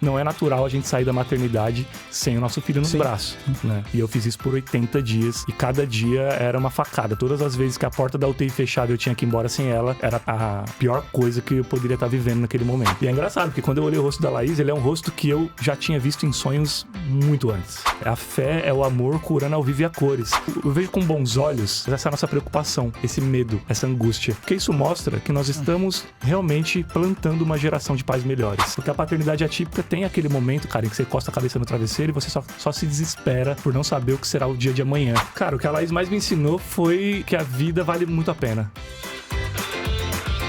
não é natural a gente sair da maternidade sem o nosso filho nos braços, né? E eu fiz isso por 80 dias e cada dia era uma facada. Todas as vezes que a porta da UTI fechada eu tinha que ir embora sem ela, era a pior coisa que eu poderia estar vivendo naquele momento. E é engraçado, porque quando eu olhei o rosto da Laís, ele é um rosto que eu já tinha visto em sonhos muito antes. A fé é o amor curando ao vivo e a cores. Eu vejo com bons olhos essa é a nossa preocupação, esse medo, essa angústia. Porque isso mostra que nós estamos realmente plantando uma geração de pais melhores. Porque a paternidade atípica tem aquele momento, cara, em que você encosta a cabeça no travesseiro e você só se desespera por não saber o que será o dia de amanhã. Cara, o que a Laís mais me ensinou foi que a vida vale muito a pena.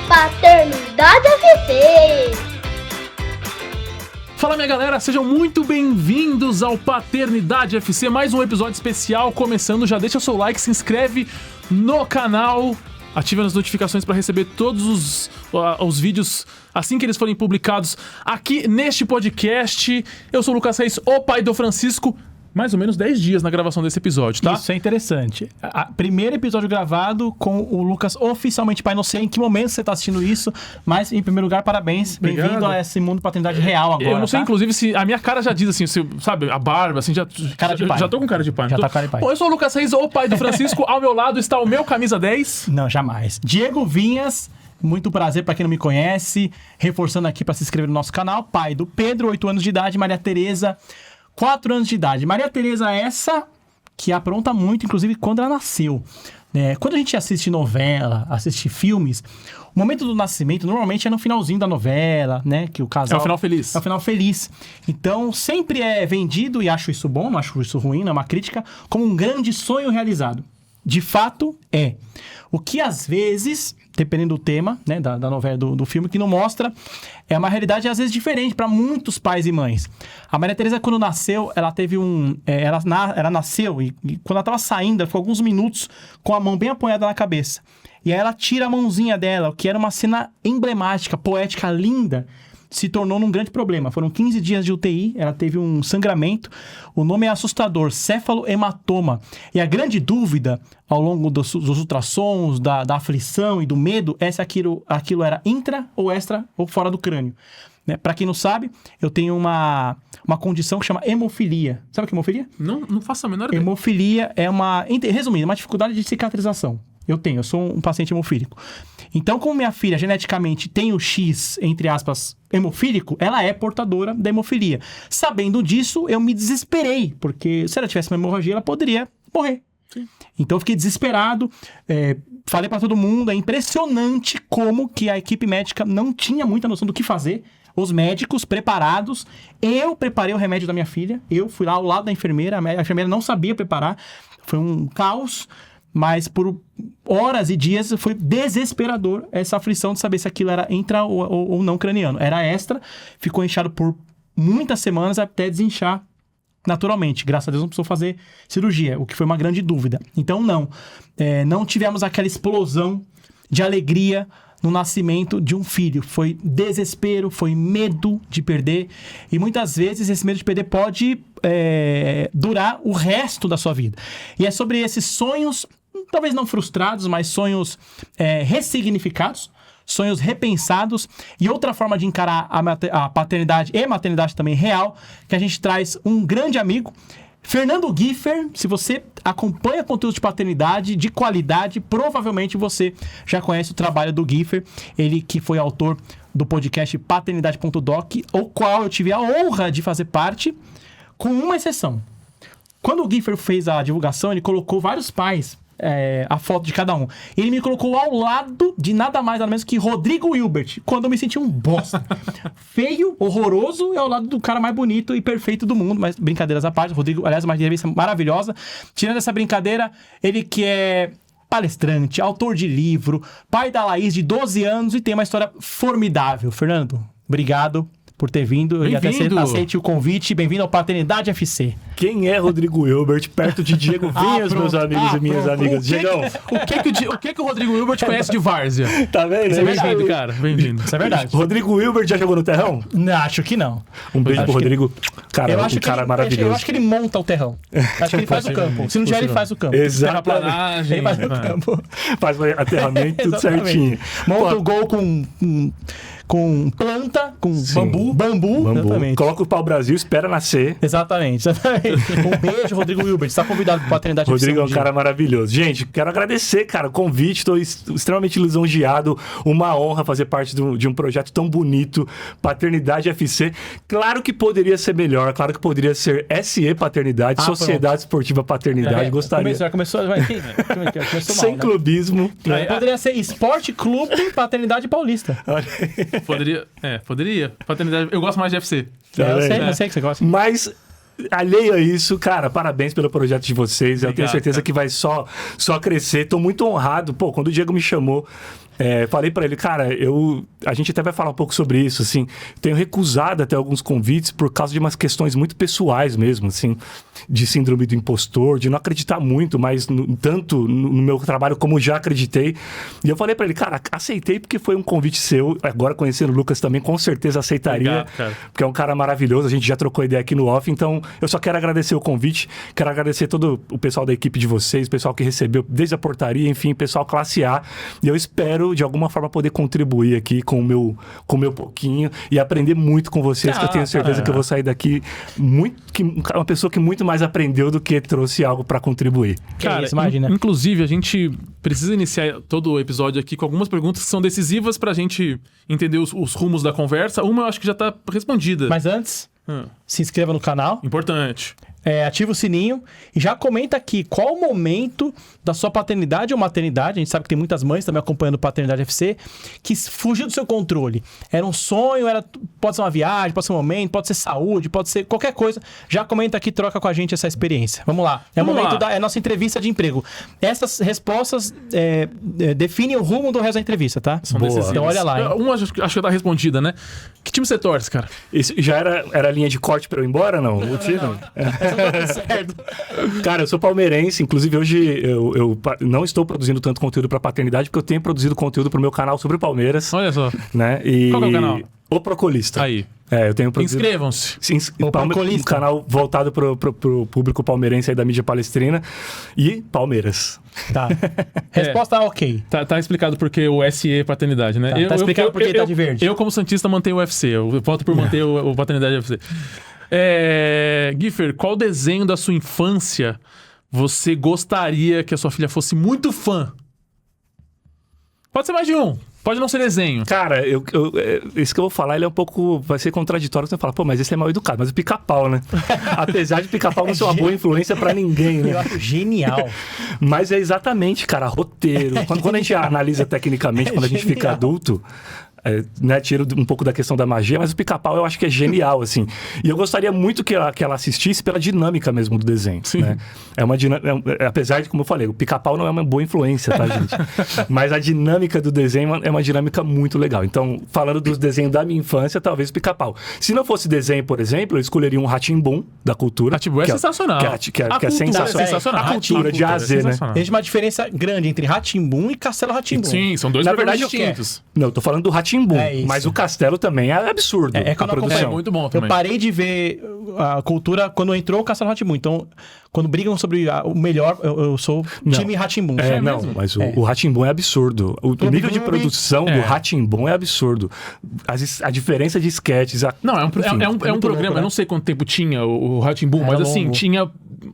Paternidade FC! Fala, minha galera, sejam muito bem-vindos ao Paternidade FC, mais um episódio especial começando. Já deixa o seu like, se inscreve no canal, ative as notificações para receber todos os vídeos assim que eles forem publicados aqui neste podcast. Eu sou o Lucas Reis, o pai do Francisco. Mais ou menos 10 dias na gravação desse episódio, tá? Isso é interessante. Primeiro episódio gravado com o Lucas oficialmente pai. Não sei em que momento você tá assistindo isso, mas em primeiro lugar, parabéns. Obrigado. Bem-vindo a esse mundo de paternidade real agora. Eu não sei, tá? Inclusive, se a minha cara já diz assim, sabe, a barba, assim, Cara de pai. Já tô com cara de pai. Já tá com cara de pai. Bom, eu sou o Lucas Reis, o pai do Francisco. Ao meu lado está o meu camisa 10. Não, jamais. Diego Vinhas, muito prazer pra quem não me conhece. Reforçando aqui pra se inscrever no nosso canal. Pai do Pedro, 8 anos de idade. Maria Tereza, 4 anos de idade. Maria Tereza essa que apronta muito, inclusive quando ela nasceu. Quando a gente assiste novela, assiste filmes, o momento do nascimento normalmente é no finalzinho da novela, né? Que o casal... É o final feliz. É o final feliz. Então, sempre é vendido, e acho isso bom, não acho isso ruim, não é uma crítica, como um grande sonho realizado. De fato, é. O que às vezes, dependendo do tema, né, da novela, do filme, que não mostra, é uma realidade às vezes diferente para muitos pais e mães. A Maria Tereza, quando nasceu, ela teve ela nasceu e quando ela estava saindo, ela ficou alguns minutos com a mão bem apoiada na cabeça. E aí ela tira a mãozinha dela, o que era uma cena emblemática, poética, linda, se tornou num grande problema. Foram 15 dias de UTI, ela teve um sangramento, o nome é assustador, céfalo-hematoma. E a grande dúvida, ao longo dos ultrassons, da aflição e do medo, é se aquilo era intra ou extra ou fora do crânio. Para quem não sabe, eu tenho uma condição que chama hemofilia. Sabe o que é hemofilia? Não faço a menor ideia. Hemofilia é resumindo, uma dificuldade de cicatrização. Eu sou um paciente hemofílico. Então, como minha filha geneticamente tem o X, entre aspas, hemofílico, ela é portadora da hemofilia. Sabendo disso, eu me desesperei, porque se ela tivesse uma hemorragia, ela poderia morrer. Sim. Então, eu fiquei desesperado, falei pra todo mundo, é impressionante como que a equipe médica não tinha muita noção do que fazer. Os médicos preparados, eu preparei o remédio da minha filha, eu fui lá ao lado da enfermeira, a enfermeira não sabia preparar, foi um caos. Mas por horas e dias foi desesperador essa aflição de saber se aquilo era intra ou não craniano. Era extra, ficou inchado por muitas semanas até desinchar naturalmente. Graças a Deus não precisou fazer cirurgia, o que foi uma grande dúvida. Então não tivemos aquela explosão de alegria no nascimento de um filho. Foi desespero, foi medo de perder. E muitas vezes esse medo de perder pode durar o resto da sua vida. E é sobre esses sonhos, talvez não frustrados, mas sonhos ressignificados, sonhos repensados e outra forma de encarar a paternidade e maternidade também real, que a gente traz um grande amigo, Fernando Giffer. Se você acompanha conteúdo de paternidade de qualidade, provavelmente você já conhece o trabalho do Giffer, ele que foi autor do podcast Paternidade.doc, o qual eu tive a honra de fazer parte, com uma exceção. Quando o Giffer fez a divulgação, ele colocou vários pais, a foto de cada um. Ele me colocou ao lado de nada mais, nada menos que Rodrigo Hilbert, quando eu me senti um bosta. Feio, horroroso, e ao lado do cara mais bonito e perfeito do mundo. Mas brincadeiras à parte, Rodrigo, aliás, uma entrevista maravilhosa. Tirando essa brincadeira, ele que é palestrante, autor de livro, pai da Laís de 12 anos e tem uma história formidável. Fernando, obrigado por ter vindo e até aceite o convite. Bem-vindo ao Paternidade FC. Quem é Rodrigo Hilbert perto de Diego Vinhas, meus amigos e minhas amigas? Diegão. O que o Rodrigo Hilbert conhece de várzea? Tá vendo? Isso é bem-vindo, cara. Bem-vindo. Isso é verdade. Rodrigo Hilbert já jogou no terrão? Não, acho que não. Um beijo pro Rodrigo. Cara, cara maravilhoso. Eu acho que ele monta o terrão. Acho que ele faz o campo. Se não tiver, ele faz o campo. Exatamente. Ele faz o campo. Faz o aterramento tudo certinho. Monta o gol com com planta, com Sim. bambu. Exatamente. Coloca o pau-brasil, espera nascer. Exatamente. Um beijo, Rodrigo Hilbert. Você tá convidado para Paternidade Rodrigo é um FC. cara maravilhoso. Gente, quero agradecer, cara, o convite. Estou extremamente lisonjeado. Uma honra fazer parte de um projeto tão bonito, Paternidade FC. Claro que poderia ser melhor. Claro que poderia ser SE Paternidade, Sociedade Esportiva Paternidade. Gostaria. Começou mal, Sem clubismo. Poderia ser Esporte Clube Paternidade Paulista. Poderia. Paternidade. Eu gosto mais de FC. Eu sei que você gosta. Mas, alheio a isso, cara, parabéns pelo projeto de vocês. Eu tenho certeza cara. que vai só crescer. Tô muito honrado. Pô, quando o Diego me chamou, falei pra ele, cara, a gente até vai falar um pouco sobre isso, assim. Tenho recusado até alguns convites por causa de umas questões muito pessoais mesmo, assim, de síndrome do impostor, de não acreditar muito, mas tanto no meu trabalho como já acreditei. E eu falei pra ele, cara, aceitei porque foi um convite seu. Agora, conhecendo o Lucas também, com certeza aceitaria. Obrigado, cara. Porque é um cara maravilhoso, a gente já trocou ideia aqui no off, então eu só quero agradecer o convite, quero agradecer todo o pessoal da equipe de vocês, o pessoal que recebeu desde a portaria, enfim, pessoal classe A, e eu espero de alguma forma poder contribuir aqui com o meu pouquinho e aprender muito com vocês, que eu tenho certeza que eu vou sair daqui uma pessoa que muito mais aprendeu do que trouxe algo para contribuir. Cara, isso, imagina. Inclusive, a gente precisa iniciar todo o episódio aqui com algumas perguntas que são decisivas pra gente entender os rumos da conversa. Uma eu acho que já tá respondida. Mas antes, se inscreva no canal. Importante. Ativa o sininho e já comenta aqui qual o momento da sua paternidade ou maternidade. A gente sabe que tem muitas mães também acompanhando Paternidade FC que fugiu do seu controle. Era um sonho, pode ser uma viagem, pode ser um momento, pode ser saúde, pode ser qualquer coisa. Já comenta aqui, troca com a gente essa experiência. Vamos lá. É o momento da nossa entrevista de emprego. Essas respostas definem o rumo do resto da entrevista, tá? São decisivas. Então olha lá, hein? Uma acho que tá respondida, né? Que time você torce, cara? Isso já era a linha de corte para eu ir embora, não? O time? Certo. Cara, eu sou palmeirense, inclusive hoje eu não estou produzindo tanto conteúdo para paternidade porque eu tenho produzido conteúdo pro meu canal sobre o Palmeiras. Olha só. Né? Qual que é o canal? O Procolista. Aí. Eu tenho produzido... Inscrevam-se. Um canal voltado pro público palmeirense aí da mídia palestrina e Palmeiras. Tá. Resposta ok. Tá explicado porque o SE Paternidade, né? Tá explicado porque tá de verde. Eu, como santista, mantenho o UFC. Eu voto por manter o Paternidade UFC. Giffer, qual desenho da sua infância você gostaria que a sua filha fosse muito fã? Pode ser mais de um. Pode não ser desenho. Cara, isso que eu vou falar, ele é um pouco... Vai ser contraditório. Você fala, pô, mas esse é mal educado. Mas o Pica-Pau, né? Apesar de Pica-Pau não ser uma boa influência pra ninguém, né? Eu acho genial. Mas é exatamente, cara, roteiro. Quando a gente analisa tecnicamente, quando a gente fica adulto... tira um pouco da questão da magia, mas o Pica-Pau eu acho que é genial, assim. E eu gostaria muito que ela assistisse pela dinâmica mesmo do desenho. Sim. Né? É uma dinâmica, apesar de, como eu falei, o Pica-Pau não é uma boa influência, tá, gente? Mas a dinâmica do desenho é uma dinâmica muito legal. Então, falando dos desenhos da minha infância, talvez o Pica-Pau. Se não fosse desenho, por exemplo, eu escolheria um Rá-Tim-Bum da cultura. Rá-Tim-Bum é sensacional. Que é sensacional. A cultura de A a Z, né? Existe uma diferença grande entre Rá-Tim-Bum e Castelo Rá-Tim-Bum. Sim, são dois programas distintos. Não, eu tô falando do Rá-Tim-Bum, mas o Castelo também é absurdo. Que a produção. É muito bom também. Eu parei de ver a cultura quando entrou o Castelo Rá-Tim-Bum. Então, quando brigam sobre o melhor, eu sou time Rá-Tim-Bum. Mas o Rá-Tim-Bum é absurdo. O nível de produção do Rá-Tim-Bum é absurdo. A diferença de sketches... Não, é um programa, louco, né? eu não sei quanto tempo tinha o Rá-Tim-Bum, mas assim, tinha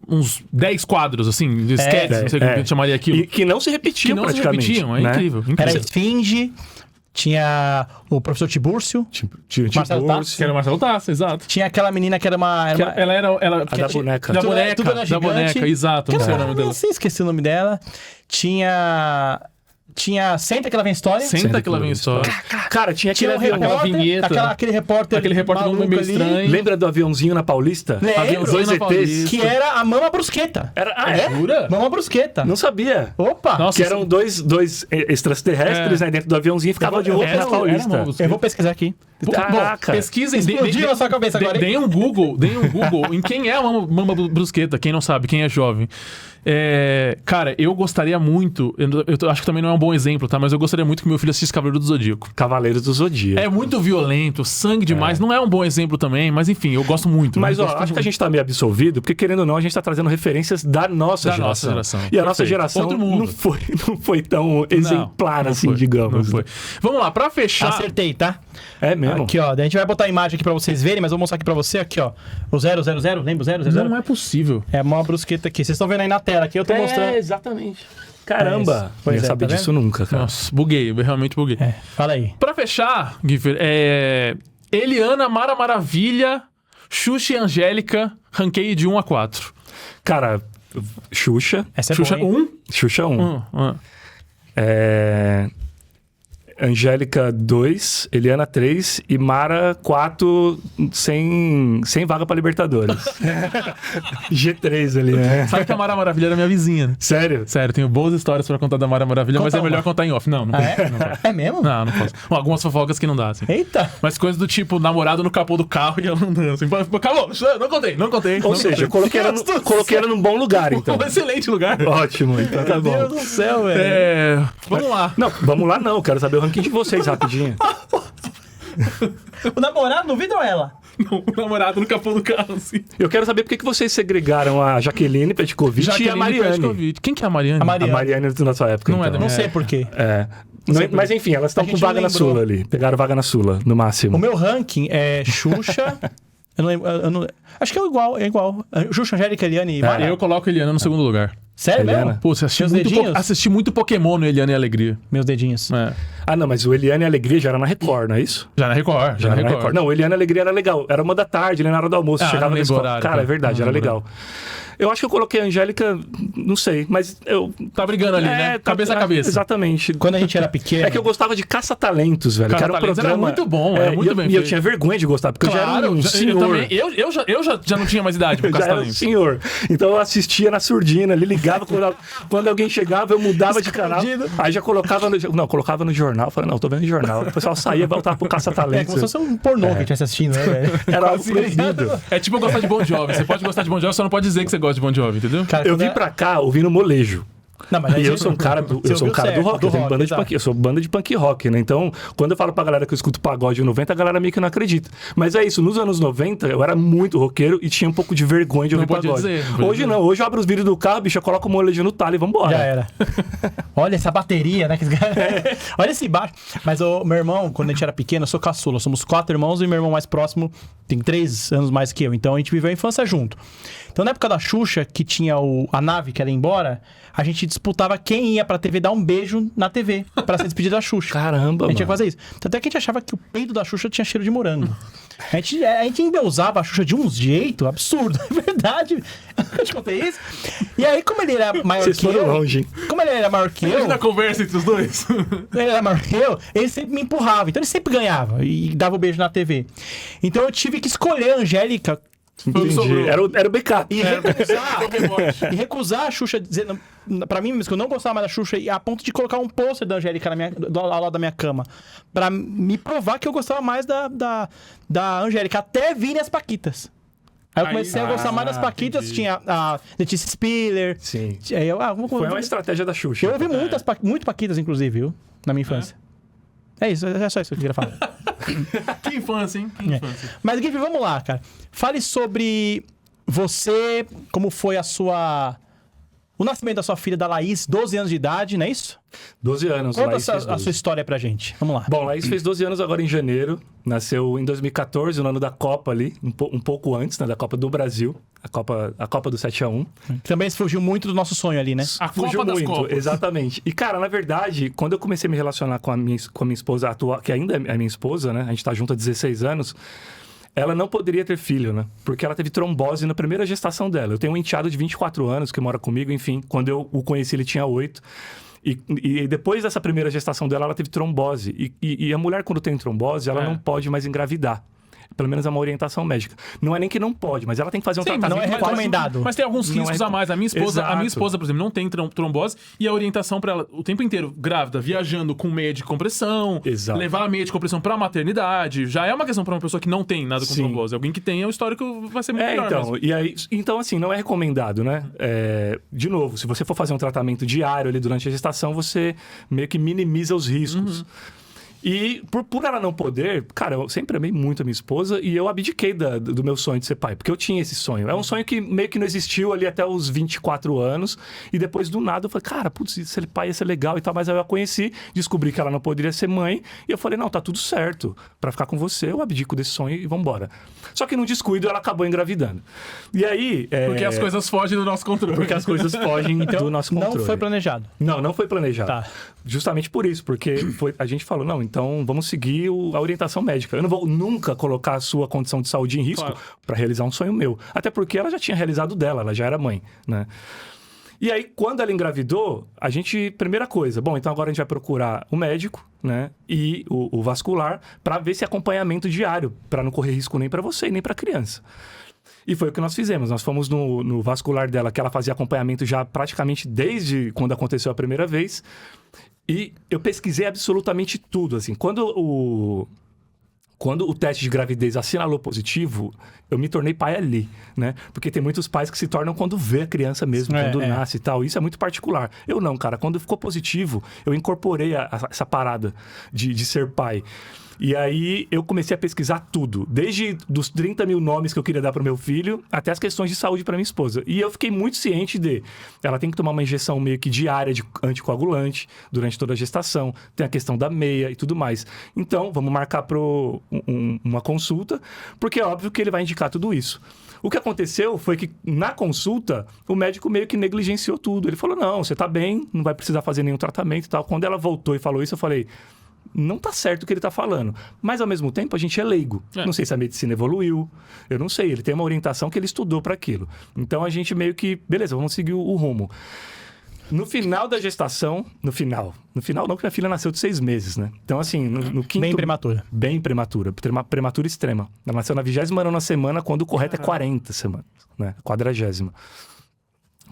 uns 10 quadros, assim, de sketches, não sei como a gente chamaria aquilo. E que não se repetiam praticamente. Incrível. Era Esfinge... Tinha o professor Tibúrcio. Marcelo Tassi. Que era o Marcelo Tassi, exato. Tinha aquela menina que era uma... Ela era da boneca. Da boneca, exato. Não sei o nome dela. Não sei, esqueci o nome dela. Tinha Senta que ela vem história. Senta que ela vem história. Cara, tinha aquela vinheta. Aquele repórter meio estranho. Lembra do aviãozinho na Paulista? Aviãozinho na Paulista. Que era a Mama Brusqueta. Jura? Mama Brusqueta. Não sabia. Opa! Nossa, que eram dois extraterrestres dentro do aviãozinho e ficavam de roupa na Paulista. Eu vou pesquisar aqui. Caraca. Pesquisem. Explodiu na sua cabeça agora. Deem um Google em quem é a Mama Brusqueta. Quem não sabe, quem é jovem. Cara, eu gostaria muito... Eu acho que também não é um bom exemplo, tá? Mas eu gostaria muito que meu filho assistisse Cavaleiro do Zodíaco. Cavaleiros do Zodíaco. É muito violento, sangue demais. Não é um bom exemplo também, mas enfim, eu gosto muito. Mas, Gosto acho que a muito. gente tá meio absolvido, porque querendo ou não, a gente tá trazendo referências da nossa Da geração. nossa geração. E a nossa Perfeito. geração Outro mundo. não foi tão exemplar Não assim, foi, digamos. não foi. Vamos lá, pra fechar... Acertei, tá? É mesmo? Aqui, ó. Daí a gente vai botar a imagem aqui pra vocês verem, mas eu vou mostrar aqui pra você, aqui, ó. O 000, lembra o 000? Não é possível. É uma brusqueta aqui. Vocês estão vendo aí na tela, aqui eu tô mostrando. exatamente. Caramba. É isso. Não Pois ia é, saber tá disso nunca, cara. Nossa, buguei, eu realmente buguei. É, fala aí. Pra fechar, Giffer, Eliana, Mara Maravilha, Xuxa e Angélica, ranqueio de 1 a 4. Cara, Xuxa. Essa é Xuxa boa, hein? 1? Xuxa 1. Angélica 2, Eliana 3 e Mara 4 sem vaga pra Libertadores. G3 ali, né? Sabe que a Mara Maravilha era minha vizinha, né? Sério? Sério, tenho boas histórias pra contar da Mara Maravilha, mas Conta é melhor uma. contar em off. Não, não, Ah, é? não posso. É mesmo? Não posso. Bom, algumas fofocas que não dá, assim. Eita! Mas coisas do tipo, namorado no capô do carro e ela andando assim. Acabou, não contei. Ou não seja, eu contei. coloquei ela num bom lugar, então. Um excelente lugar. Ótimo, então tá Meu Deus bom. do céu, velho. Vamos lá. Não, vamos lá não, quero saber o ranking de vocês rapidinho. O namorado no vidro ou ela? Não, o namorado no capô do carro, assim. Eu quero saber por que vocês segregaram a Jaqueline Petkovic e a Mariane. Petkovic. Quem que é a Mariane? A Mariane. A Mariane da nossa época, Não é então. da Não minha sei por quê. É. Mas enfim, elas estão A com gente vaga não na lembrou. Sula ali. Pegaram vaga na Sula, no máximo. O meu ranking é Xuxa. Eu não lembro. Acho que é igual. Xuxa, Angélica, Eliane e Mara. Eu coloco Eliana no segundo lugar. Sério Eliana? mesmo? Pô, você Meus dedinhos? assisti muito Pokémon no Eliana e Alegria. Meus dedinhos. É. Ah, não, mas o Eliane e Alegria já era na Record, não é isso? Já na Record, já na Era na Record. Não, o Eliane e Alegria era legal. Era 1 da tarde, ali na hora do almoço. Ah, Chegava não na lembro escola. o horário, Cara, cara. é verdade, Não era lembro. legal. Eu acho que eu coloquei a Angélica, não sei, mas eu... Tá brigando ali, né? Cabeça a cabeça. Exatamente. Quando a gente era pequeno. É que eu gostava de Caça-Talentos, velho. Que era um Caça-Talentos era programa... muito bom, era muito e eu, bem E eu feito. tinha vergonha de gostar, porque eu já era um Eu senhor. também. Eu já não tinha mais idade pro Eu já era um Caça-Talentos. senhor. Então eu assistia na surdina, ali ligava, quando alguém chegava, eu mudava de canal. Aí já colocava colocava no jornal. Falei, não, tô vendo no jornal. O pessoal saía e voltava pro É Caça-Talentos. como se fosse um pornô que a gente estivesse assistindo, né, velho? Era algo proibido. É tipo eu gostar de Bon Jovi. Você pode gostar de Bon Jovi, só não pode dizer que você gosta de Bon Jovi, entendeu? Cara, Eu quando vim era- pra cá ouvindo molejo. Não, mas aí E eu você- sou um cara do, Você eu sou um ouviu cara do certo, rock, do eu tenho rock, banda de exato. punk, eu sou banda de punk rock, né? Então, quando eu falo pra galera que eu escuto pagode 90, a galera meio que não acredita. Mas é isso, nos anos 90 eu era muito roqueiro e tinha um pouco de vergonha de Não ouvir podia pagode. dizer, não podia Hoje dizer. não, hoje eu abro os vídeos do carro, bicho, eu coloco o molejo no talo e vambora. Já era. Olha essa bateria, né? que esse cara- Olha esse baixo. Mas o meu irmão, quando a gente era pequeno, eu sou caçula. Somos 4 irmãos e meu irmão mais próximo tem 3 anos mais que eu. Então a gente viveu a infância junto. Então na época da Xuxa, que tinha a nave que ela ia embora, a gente disputava quem ia pra TV dar um beijo na TV pra ser despedida da Xuxa. Caramba, A gente ia mano. fazer isso. Tanto é que a gente achava que o peido da Xuxa tinha cheiro de morango. A gente endeusava a Xuxa de um jeito absurdo. É verdade. Eu te contei isso. E aí, como ele era maior Vocês que foram eu... longe, hein? Como ele era maior que eu... Imagina a conversa entre os dois. Ele era maior que eu, ele sempre me empurrava. Então ele sempre ganhava e dava o beijo na TV. Então eu tive que escolher a Angélica Entendi. sobrou. Era o backup. e recusar a Xuxa, dizendo pra mim mesmo que eu não gostava mais da Xuxa, e a ponto de colocar um pôster da Angélica ao lado da minha cama. Pra me provar que eu gostava mais da Angélica. Até virem as Paquitas. Aí eu comecei a gostar mais das Paquitas. entendi. Tinha a Letícia Spiller. Sim. Aí eu, Foi uma estratégia da Xuxa. eu ouvi muito Paquitas, inclusive, viu? Na minha infância. É isso, é só isso que eu queria falar. Que infância, hein? Que infância. Mas, Gui, vamos lá, cara. Fale sobre você, como foi o nascimento da sua filha, da Laís, 12 anos de idade, não é isso? 12 anos. Conta Laís fez a 12. sua história pra gente. Vamos lá. Bom, Laís fez 12 anos agora em janeiro. Nasceu em 2014, no ano da Copa ali. Um pouco antes, né? Da Copa do Brasil. A Copa do 7-1. Também fugiu muito do nosso sonho ali, né? A Fugiu Copa das muito, Copas. exatamente. E, cara, na verdade, quando eu comecei a me relacionar com a minha esposa atual, que ainda é minha esposa, né? A gente tá junto há 16 anos. Ela não poderia ter filho, né? Porque ela teve trombose na primeira gestação dela. Eu tenho um enteado de 24 anos que mora comigo, enfim. Quando eu o conheci, ele tinha 8. E depois dessa primeira gestação dela, ela teve trombose. E a mulher, quando tem trombose, ela não pode mais engravidar. Pelo menos é uma orientação médica. Não é nem que não pode, mas ela tem que fazer um Sim, tratamento. não é recomendado. Mas tem alguns Não riscos é- a mais. A minha Exato. esposa, por exemplo, não tem trombose e a orientação pra ela o tempo inteiro, grávida, viajando com meia de compressão, Exato. levar a meia de compressão pra maternidade, já é uma questão pra uma pessoa que não tem nada com Sim. trombose. Alguém que tem, o histórico vai ser muito melhor Então, mesmo. e aí, então, assim, não é recomendado, né? De novo, se você for fazer um tratamento diário ali durante a gestação, você meio que minimiza os riscos. E por ela não poder, cara, eu sempre amei muito a minha esposa e eu abdiquei do meu sonho de ser pai, porque eu tinha esse sonho. É um sonho que meio que não existiu ali até os 24 anos e depois do nada eu falei, cara, putz, ser pai ia ser legal e tal, mas aí eu a conheci, descobri que ela não poderia ser mãe e eu falei, não, tá tudo certo, pra ficar com você eu abdico desse sonho e vambora. Só que num descuido ela acabou engravidando. E aí... Porque as coisas fogem do nosso controle. Porque as coisas fogem do nosso controle. Não foi planejado. Não foi planejado. Tá. Justamente por isso, porque a gente falou, não, então vamos seguir a orientação médica. Eu não vou nunca colocar a sua condição de saúde em risco Claro. para realizar um sonho meu. Até porque ela já tinha realizado dela, ela já era mãe, né? E aí, quando ela engravidou, primeira coisa, bom, então agora a gente vai procurar o médico, né? E o vascular, para ver se é acompanhamento diário, para não correr risco nem para você e nem para a criança. E foi o que nós fizemos. Nós fomos no vascular dela, que ela fazia acompanhamento já praticamente desde quando aconteceu a primeira vez. E eu pesquisei absolutamente tudo, assim. Quando o teste de gravidez assinalou positivo, eu me tornei pai ali, né? Porque tem muitos pais que se tornam quando vê a criança mesmo, quando nasce e tal. Isso é muito particular. Eu não, cara. Quando ficou positivo, eu incorporei essa parada de ser pai. E aí eu comecei a pesquisar tudo, desde dos 30 mil nomes que eu queria dar para o meu filho, até as questões de saúde para minha esposa. E eu fiquei muito ciente ela tem que tomar uma injeção meio que diária de anticoagulante durante toda a gestação, tem a questão da meia e tudo mais. Então, vamos marcar para uma consulta, porque é óbvio que ele vai indicar tudo isso. O que aconteceu foi que, na consulta, o médico meio que negligenciou tudo. Ele falou, não, você tá bem, não vai precisar fazer nenhum tratamento e tal. Quando ela voltou e falou isso, eu falei... Não tá certo o que ele tá falando. Mas, ao mesmo tempo, a gente é leigo. Não sei se a medicina evoluiu. Eu não sei. Ele tem uma orientação que ele estudou para aquilo. Então, a gente meio que... Beleza, vamos seguir o rumo. No final da gestação... No final não, porque minha filha nasceu de 6 meses, né? Então, assim, no quinto... Bem prematura. Bem prematura. Prematura extrema. Ela nasceu na 29ª semana, quando o correto é 40 semanas, né? 40ª.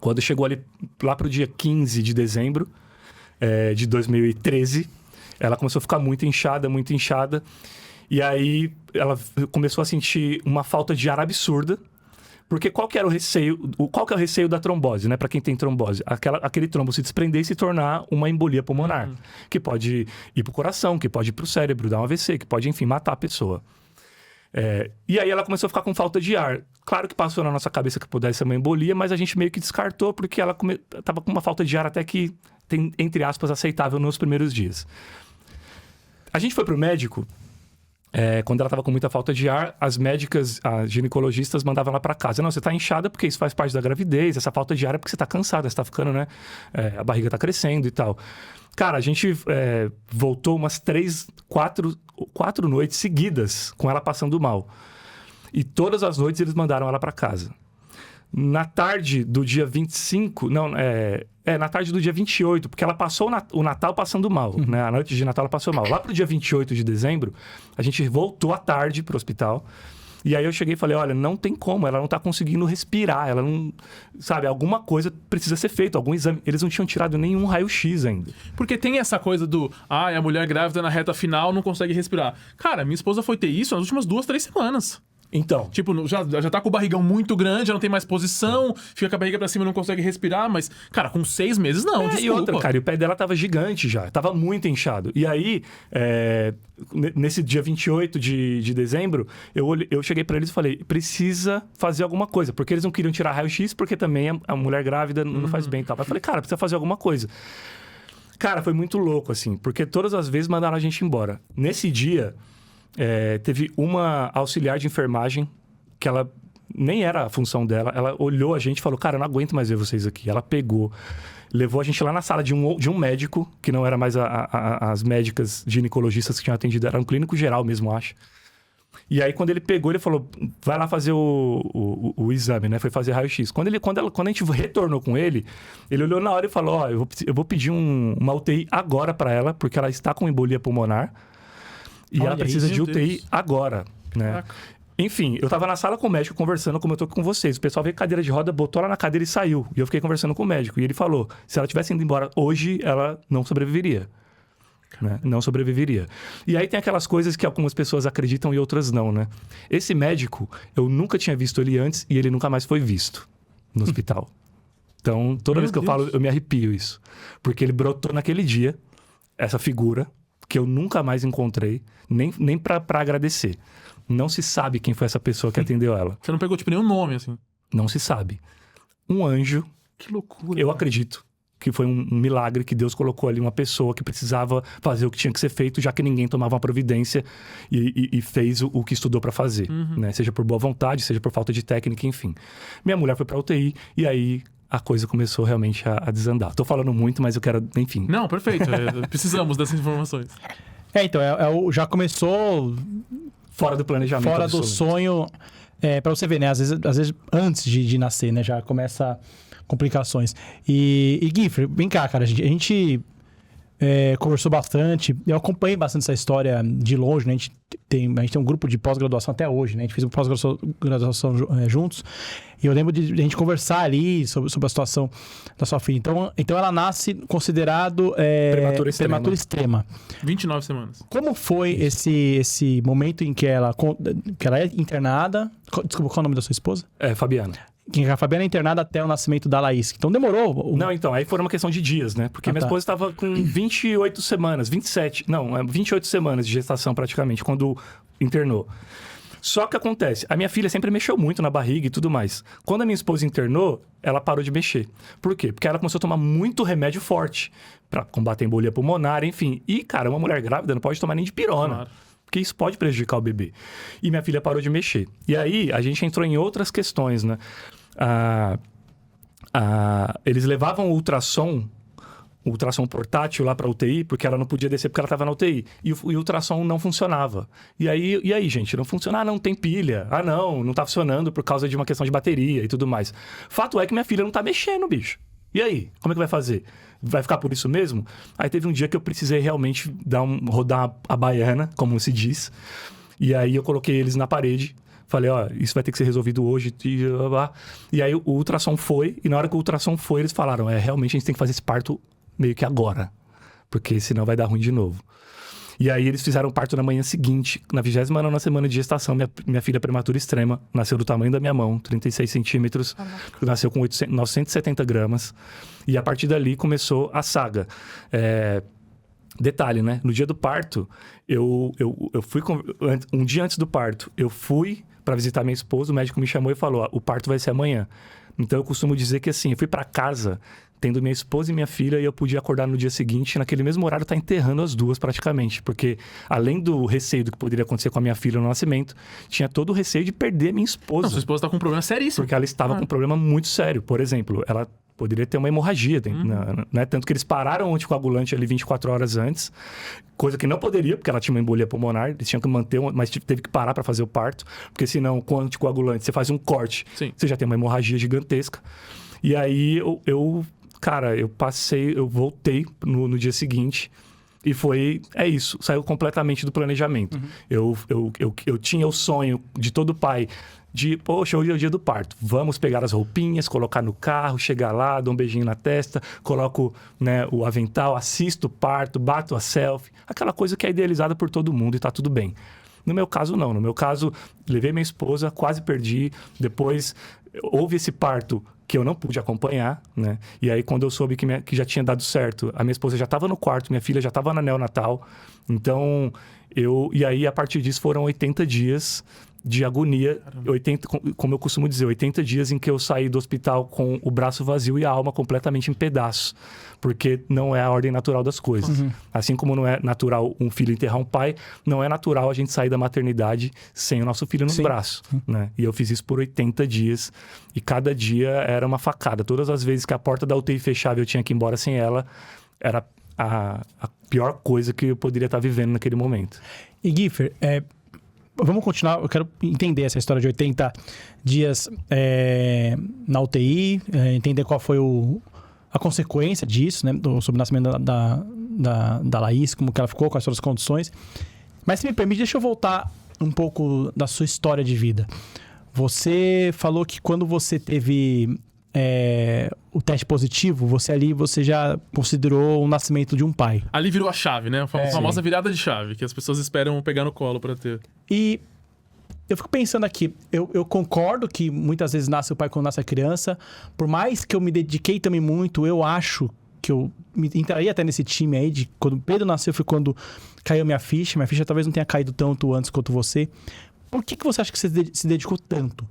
Quando chegou ali lá pro dia 15 de dezembro de 2013... Ela começou a ficar muito inchada. E aí ela começou a sentir uma falta de ar absurda. Porque qual que é o receio da trombose, né? Para quem tem trombose? Aquele trombo se desprender e se tornar uma embolia pulmonar. Que pode ir pro coração, que pode ir pro cérebro, dar um AVC, que pode, enfim, matar a pessoa. E aí ela começou a ficar com falta de ar. Claro que passou na nossa cabeça que pudesse ser uma embolia, mas a gente meio que descartou porque ela estava com uma falta de ar até que, entre aspas, aceitável nos primeiros dias. A gente foi pro médico, quando ela estava com muita falta de ar, as médicas, as ginecologistas mandavam ela para casa. Não, você tá inchada porque isso faz parte da gravidez, essa falta de ar é porque você tá cansada, você tá ficando, né? A barriga tá crescendo e tal. Cara, a gente voltou umas 4 noites seguidas com ela passando mal. E todas as noites eles mandaram ela para casa. Na tarde do dia 25... na tarde do dia 28, porque ela passou o Natal passando mal, né? A noite de Natal ela passou mal. Lá pro dia 28 de dezembro, a gente voltou à tarde pro hospital. E aí eu cheguei e falei, olha, não tem como, ela não tá conseguindo respirar, ela não... Sabe, alguma coisa precisa ser feita, algum exame. Eles não tinham tirado nenhum raio-x ainda. Porque tem essa coisa do... a mulher grávida na reta final não consegue respirar. Cara, minha esposa foi ter isso nas últimas 2-3 semanas. Então... Tipo, já tá com o barrigão muito grande, já não tem mais posição, fica com a barriga pra cima e não consegue respirar, mas, cara, com 6 meses não, desculpa. E outra, cara, e o pé dela tava gigante já, tava muito inchado. E aí, nesse dia 28 de dezembro, eu cheguei pra eles e falei, precisa fazer alguma coisa, porque eles não queriam tirar raio-x, porque também a mulher grávida não faz bem e tal. Mas eu falei, cara, precisa fazer alguma coisa. Cara, foi muito louco, assim, porque todas as vezes mandaram a gente embora. Nesse dia... teve uma auxiliar de enfermagem que ela nem era a função dela, ela olhou a gente e falou, cara, eu não aguento mais ver vocês aqui. Ela pegou, levou a gente lá na sala de um médico, que não era mais as médicas ginecologistas que tinham atendido, era um clínico geral mesmo, acho. E aí, quando ele pegou, ele falou, vai lá fazer o exame, né? Foi fazer raio-x. Quando a gente retornou com ele, ele olhou na hora e falou, ó, eu vou pedir uma UTI agora para ela, porque ela está com embolia pulmonar. E Olha ela precisa isso, de meu UTI Deus. agora. né? Caraca. Enfim, eu tava na sala com o médico conversando como eu tô aqui com vocês. O pessoal veio com cadeira de roda, botou ela na cadeira e saiu. E eu fiquei conversando com o médico. E ele falou, se ela tivesse indo embora hoje, ela não sobreviveria. Né? Não sobreviveria. E aí tem aquelas coisas que algumas pessoas acreditam e outras não, né? Esse médico, eu nunca tinha visto ele antes e ele nunca mais foi visto no hospital. Então, toda vez que eu falo, eu me arrepio isso. Porque ele brotou naquele dia, essa figura, que eu nunca mais encontrei, nem pra agradecer. Não se sabe quem foi essa pessoa que atendeu ela. Você não pegou, tipo, nenhum nome, assim? Não se sabe. Um anjo, Que loucura. eu acredito que foi um milagre que Deus colocou ali uma pessoa que precisava fazer o que tinha que ser feito, já que ninguém tomava uma providência e fez o que estudou pra fazer, né? Seja por boa vontade, seja por falta de técnica, enfim. Minha mulher foi pra UTI e aí a coisa começou realmente a desandar. Tô falando muito, mas eu quero, enfim. Não, perfeito. Precisamos dessas informações. Então, já começou Fora do planejamento. fora do absoluto. sonho. Pra você ver, né? Às vezes antes de nascer, né? Já começa complicações. E Guifre, vem cá, cara. A gente conversou bastante. Eu acompanhei bastante essa história de longe, né? A gente tem um grupo de pós-graduação até hoje, né? A gente fez uma pós-graduação juntos. E eu lembro de a gente conversar ali sobre a situação da sua filha. Então ela nasce considerado prematura extrema. 29 semanas. Como foi esse momento em que ela é internada? Desculpa, qual é o nome da sua esposa? Fabiana. Que a Fabiana é internada até o nascimento da Laís. Então demorou. Não, então, aí foi uma questão de dias, né? Porque minha esposa estava com 28 semanas, 28 semanas de gestação praticamente, quando internou. Só que acontece, a minha filha sempre mexeu muito na barriga e tudo mais. Quando a minha esposa internou, ela parou de mexer. Por quê? Porque ela começou a tomar muito remédio forte pra combater a embolia pulmonar, enfim. E, cara, uma mulher grávida não pode tomar nem de pirona. Claro. Porque isso pode prejudicar o bebê. E minha filha parou de mexer. E aí, a gente entrou em outras questões, né? Eles levavam o ultrassom portátil lá pra UTI, porque ela não podia descer porque ela estava na UTI. E o ultrassom não funcionava. E aí, gente, não funciona? Não tem pilha. Não tá funcionando por causa de uma questão de bateria e tudo mais. Fato é que minha filha não tá mexendo, bicho. E aí? Como é que vai fazer? Vai ficar por isso mesmo? Aí teve um dia que eu precisei realmente rodar a baiana, como se diz. E aí eu coloquei eles na parede. Falei, isso vai ter que ser resolvido hoje. E aí o ultrassom foi. E na hora que o ultrassom foi, eles falaram, realmente a gente tem que fazer esse parto meio que agora. Porque senão vai dar ruim de novo. E aí eles fizeram o parto na manhã seguinte, na 29ª semana de gestação. Minha filha prematura extrema nasceu do tamanho da minha mão, 36 centímetros. Nasceu com 970 gramas. E a partir dali começou a saga. Detalhe, né? No dia do parto, eu fui... Um dia antes do parto, eu fui para visitar minha esposa. O médico me chamou e falou, o parto vai ser amanhã. Então eu costumo dizer que assim, eu fui para casa tendo minha esposa e minha filha e eu podia acordar no dia seguinte, naquele mesmo horário, tá enterrando as duas praticamente. Porque além do receio do que poderia acontecer com a minha filha no nascimento, tinha todo o receio de perder minha esposa. Não, sua esposa tá com um problema seríssimo. Porque ela estava com um problema muito sério. Por exemplo, ela poderia ter uma hemorragia, né? Tanto que eles pararam o anticoagulante ali 24 horas antes, coisa que não poderia, porque ela tinha uma embolia pulmonar, eles tinham que manter, mas teve que parar para fazer o parto, porque senão com o anticoagulante você faz um corte, você já tem uma hemorragia gigantesca. E aí eu voltei no dia seguinte e isso, saiu completamente do planejamento. Eu tinha o sonho de todo pai de, poxa, hoje é o dia do parto. Vamos pegar as roupinhas, colocar no carro, chegar lá, dou um beijinho na testa, coloco, né, o avental, assisto o parto, bato a selfie. Aquela coisa que é idealizada por todo mundo e tá tudo bem. No meu caso, não. No meu caso, levei minha esposa, quase perdi. Depois, houve esse parto que eu não pude acompanhar, né? E aí, quando eu soube que já tinha dado certo, a minha esposa já estava no quarto, minha filha já estava na neonatal. Então, E aí, a partir disso, foram 80 dias de agonia, 80, como eu costumo dizer, 80 dias em que eu saí do hospital com o braço vazio e a alma completamente em pedaços, porque não é a ordem natural das coisas. Assim como não é natural um filho enterrar um pai, não é natural a gente sair da maternidade sem o nosso filho nos braços, né? E eu fiz isso por 80 dias e cada dia era uma facada. Todas as vezes que a porta da UTI fechava e eu tinha que ir embora sem ela, era a pior coisa que eu poderia estar vivendo naquele momento. E Guifre, vamos continuar, eu quero entender essa história de 80 dias na UTI, entender qual foi a consequência disso, né, sobre o nascimento da Laís, como que ela ficou, quais foram as condições. Mas se me permite, deixa eu voltar um pouco da sua história de vida. Você falou que quando você teve o teste positivo, você já considerou o nascimento de um pai. Ali virou a chave, né? A famosa virada de chave, que as pessoas esperam pegar no colo pra ter. E eu fico pensando aqui, eu concordo que muitas vezes nasce o pai quando nasce a criança. Por mais que eu me dediquei também muito, eu acho que eu entraria até nesse time aí, de quando o Pedro nasceu foi quando caiu minha ficha. Minha ficha talvez não tenha caído tanto antes quanto você. Por que você acha que você se dedicou tanto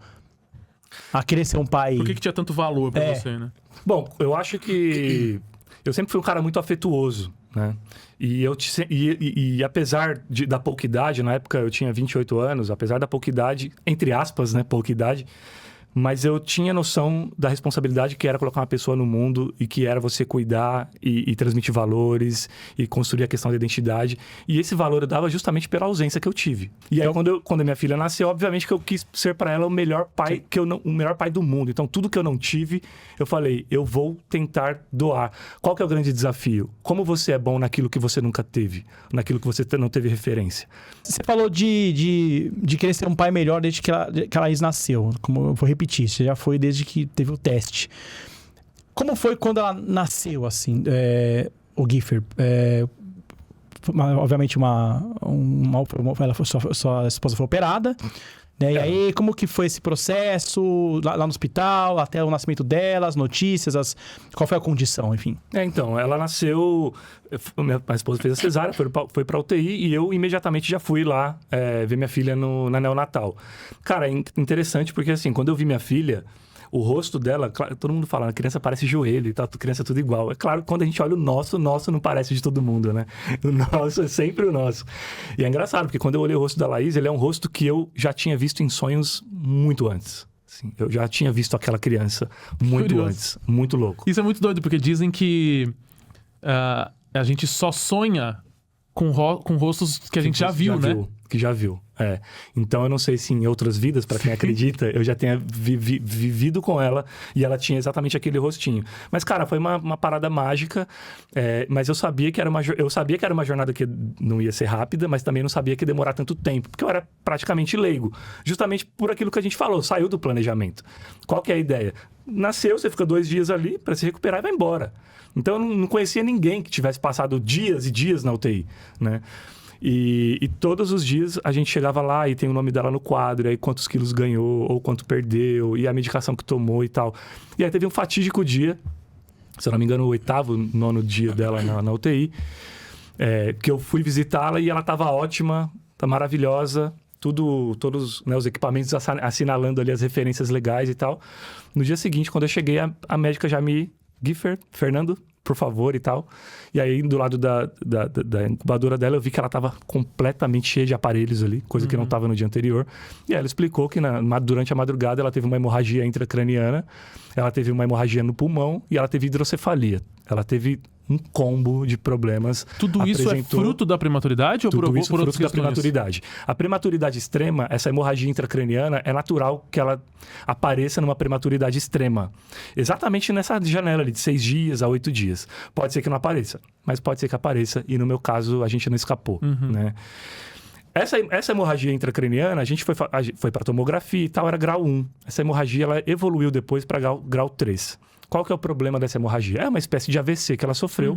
a querer ser um pai? Por que tinha tanto valor pra você, né? Bom, eu acho que eu sempre fui um cara muito afetuoso, né? E apesar da pouca idade, na época eu tinha 28 anos, apesar da pouca idade, entre aspas, né, pouca idade, mas eu tinha noção da responsabilidade que era colocar uma pessoa no mundo e que era você cuidar e transmitir valores e construir a questão da identidade. E esse valor eu dava justamente pela ausência que eu tive. E aí, quando a minha filha nasceu, obviamente que eu quis ser para ela o melhor pai o melhor pai do mundo. Então, tudo que eu não tive, eu falei, eu vou tentar doar. Qual que é o grande desafio? Como você é bom naquilo que você nunca teve, naquilo que você não teve referência? Você falou de querer ser um pai melhor desde que a Laís nasceu. Como eu vou repetir, você já foi desde que teve o teste. Como foi quando ela nasceu, assim, o Gifford? Obviamente, sua esposa foi operada, né? E aí, como que foi esse processo lá no hospital, até o nascimento dela, as notícias, qual foi a condição, enfim? Então, ela nasceu... Minha esposa fez a cesárea, foi pra UTI e eu imediatamente já fui lá ver minha filha na neonatal. Cara, é interessante porque, assim, quando eu vi minha filha, o rosto dela, claro, todo mundo fala, a criança parece joelho e tal, a criança é tudo igual. É claro que quando a gente olha o nosso não parece de todo mundo, né? O nosso é sempre o nosso. E é engraçado, porque quando eu olhei o rosto da Laís, ele é um rosto que eu já tinha visto em sonhos muito antes. Assim, eu já tinha visto aquela criança muito antes. Muito louco. Isso é muito doido, porque dizem que a gente só sonha com rostos que a gente já viu, né? Que já viu. Então eu não sei se em outras vidas, pra quem acredita, eu já tenha vivido com ela e ela tinha exatamente aquele rostinho. Mas, cara, foi uma parada mágica, mas eu sabia que era uma jornada que não ia ser rápida, mas também não sabia que ia demorar tanto tempo, porque eu era praticamente leigo, justamente por aquilo que a gente falou, saiu do planejamento. Qual que é a ideia? Nasceu, você fica 2 dias ali pra se recuperar e vai embora. Então eu não conhecia ninguém que tivesse passado dias e dias na UTI, né? E todos os dias a gente chegava lá e tem o nome dela no quadro, e aí quantos quilos ganhou, ou quanto perdeu, e a medicação que tomou e tal. E aí teve um fatídico dia, se eu não me engano, o 8º, 9º dia dela na UTI, que eu fui visitá-la e ela estava ótima, tá maravilhosa, todos, né, os equipamentos assinalando ali as referências legais e tal. No dia seguinte, quando eu cheguei, a médica já Gifford, Fernando, por favor, e tal. E aí, do lado da incubadora dela, eu vi que ela estava completamente cheia de aparelhos ali, coisa que não estava no dia anterior. E aí ela explicou que durante a madrugada ela teve uma hemorragia intracraniana, ela teve uma hemorragia no pulmão e ela teve hidrocefalia. Ela teve um combo de problemas. Tudo isso é fruto da prematuridade ou por outras questões? Tudo isso é fruto da prematuridade. A prematuridade extrema, essa hemorragia intracraniana, é natural que ela apareça numa prematuridade extrema. Exatamente nessa janela ali, de 6 dias a 8 dias. Pode ser que não apareça, mas pode ser que apareça. E no meu caso, a gente não escapou, né? Essa hemorragia intracraniana, a gente foi para tomografia e tal, era grau 1. Essa hemorragia, ela evoluiu depois para grau 3. Qual que é o problema dessa hemorragia? É uma espécie de AVC que ela sofreu.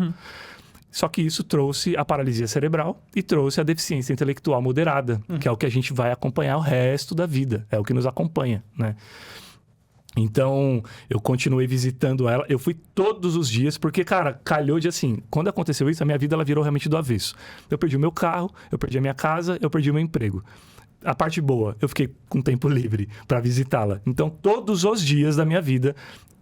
Só que isso trouxe a paralisia cerebral e trouxe a deficiência intelectual moderada, que é o que a gente vai acompanhar o resto da vida. É o que nos acompanha, né? Então, eu continuei visitando ela. Eu fui todos os dias, porque, cara, calhou de assim... Quando aconteceu isso, a minha vida ela virou realmente do avesso. Eu perdi o meu carro, eu perdi a minha casa, eu perdi o meu emprego. A parte boa, eu fiquei com tempo livre para visitá-la. Então, todos os dias da minha vida...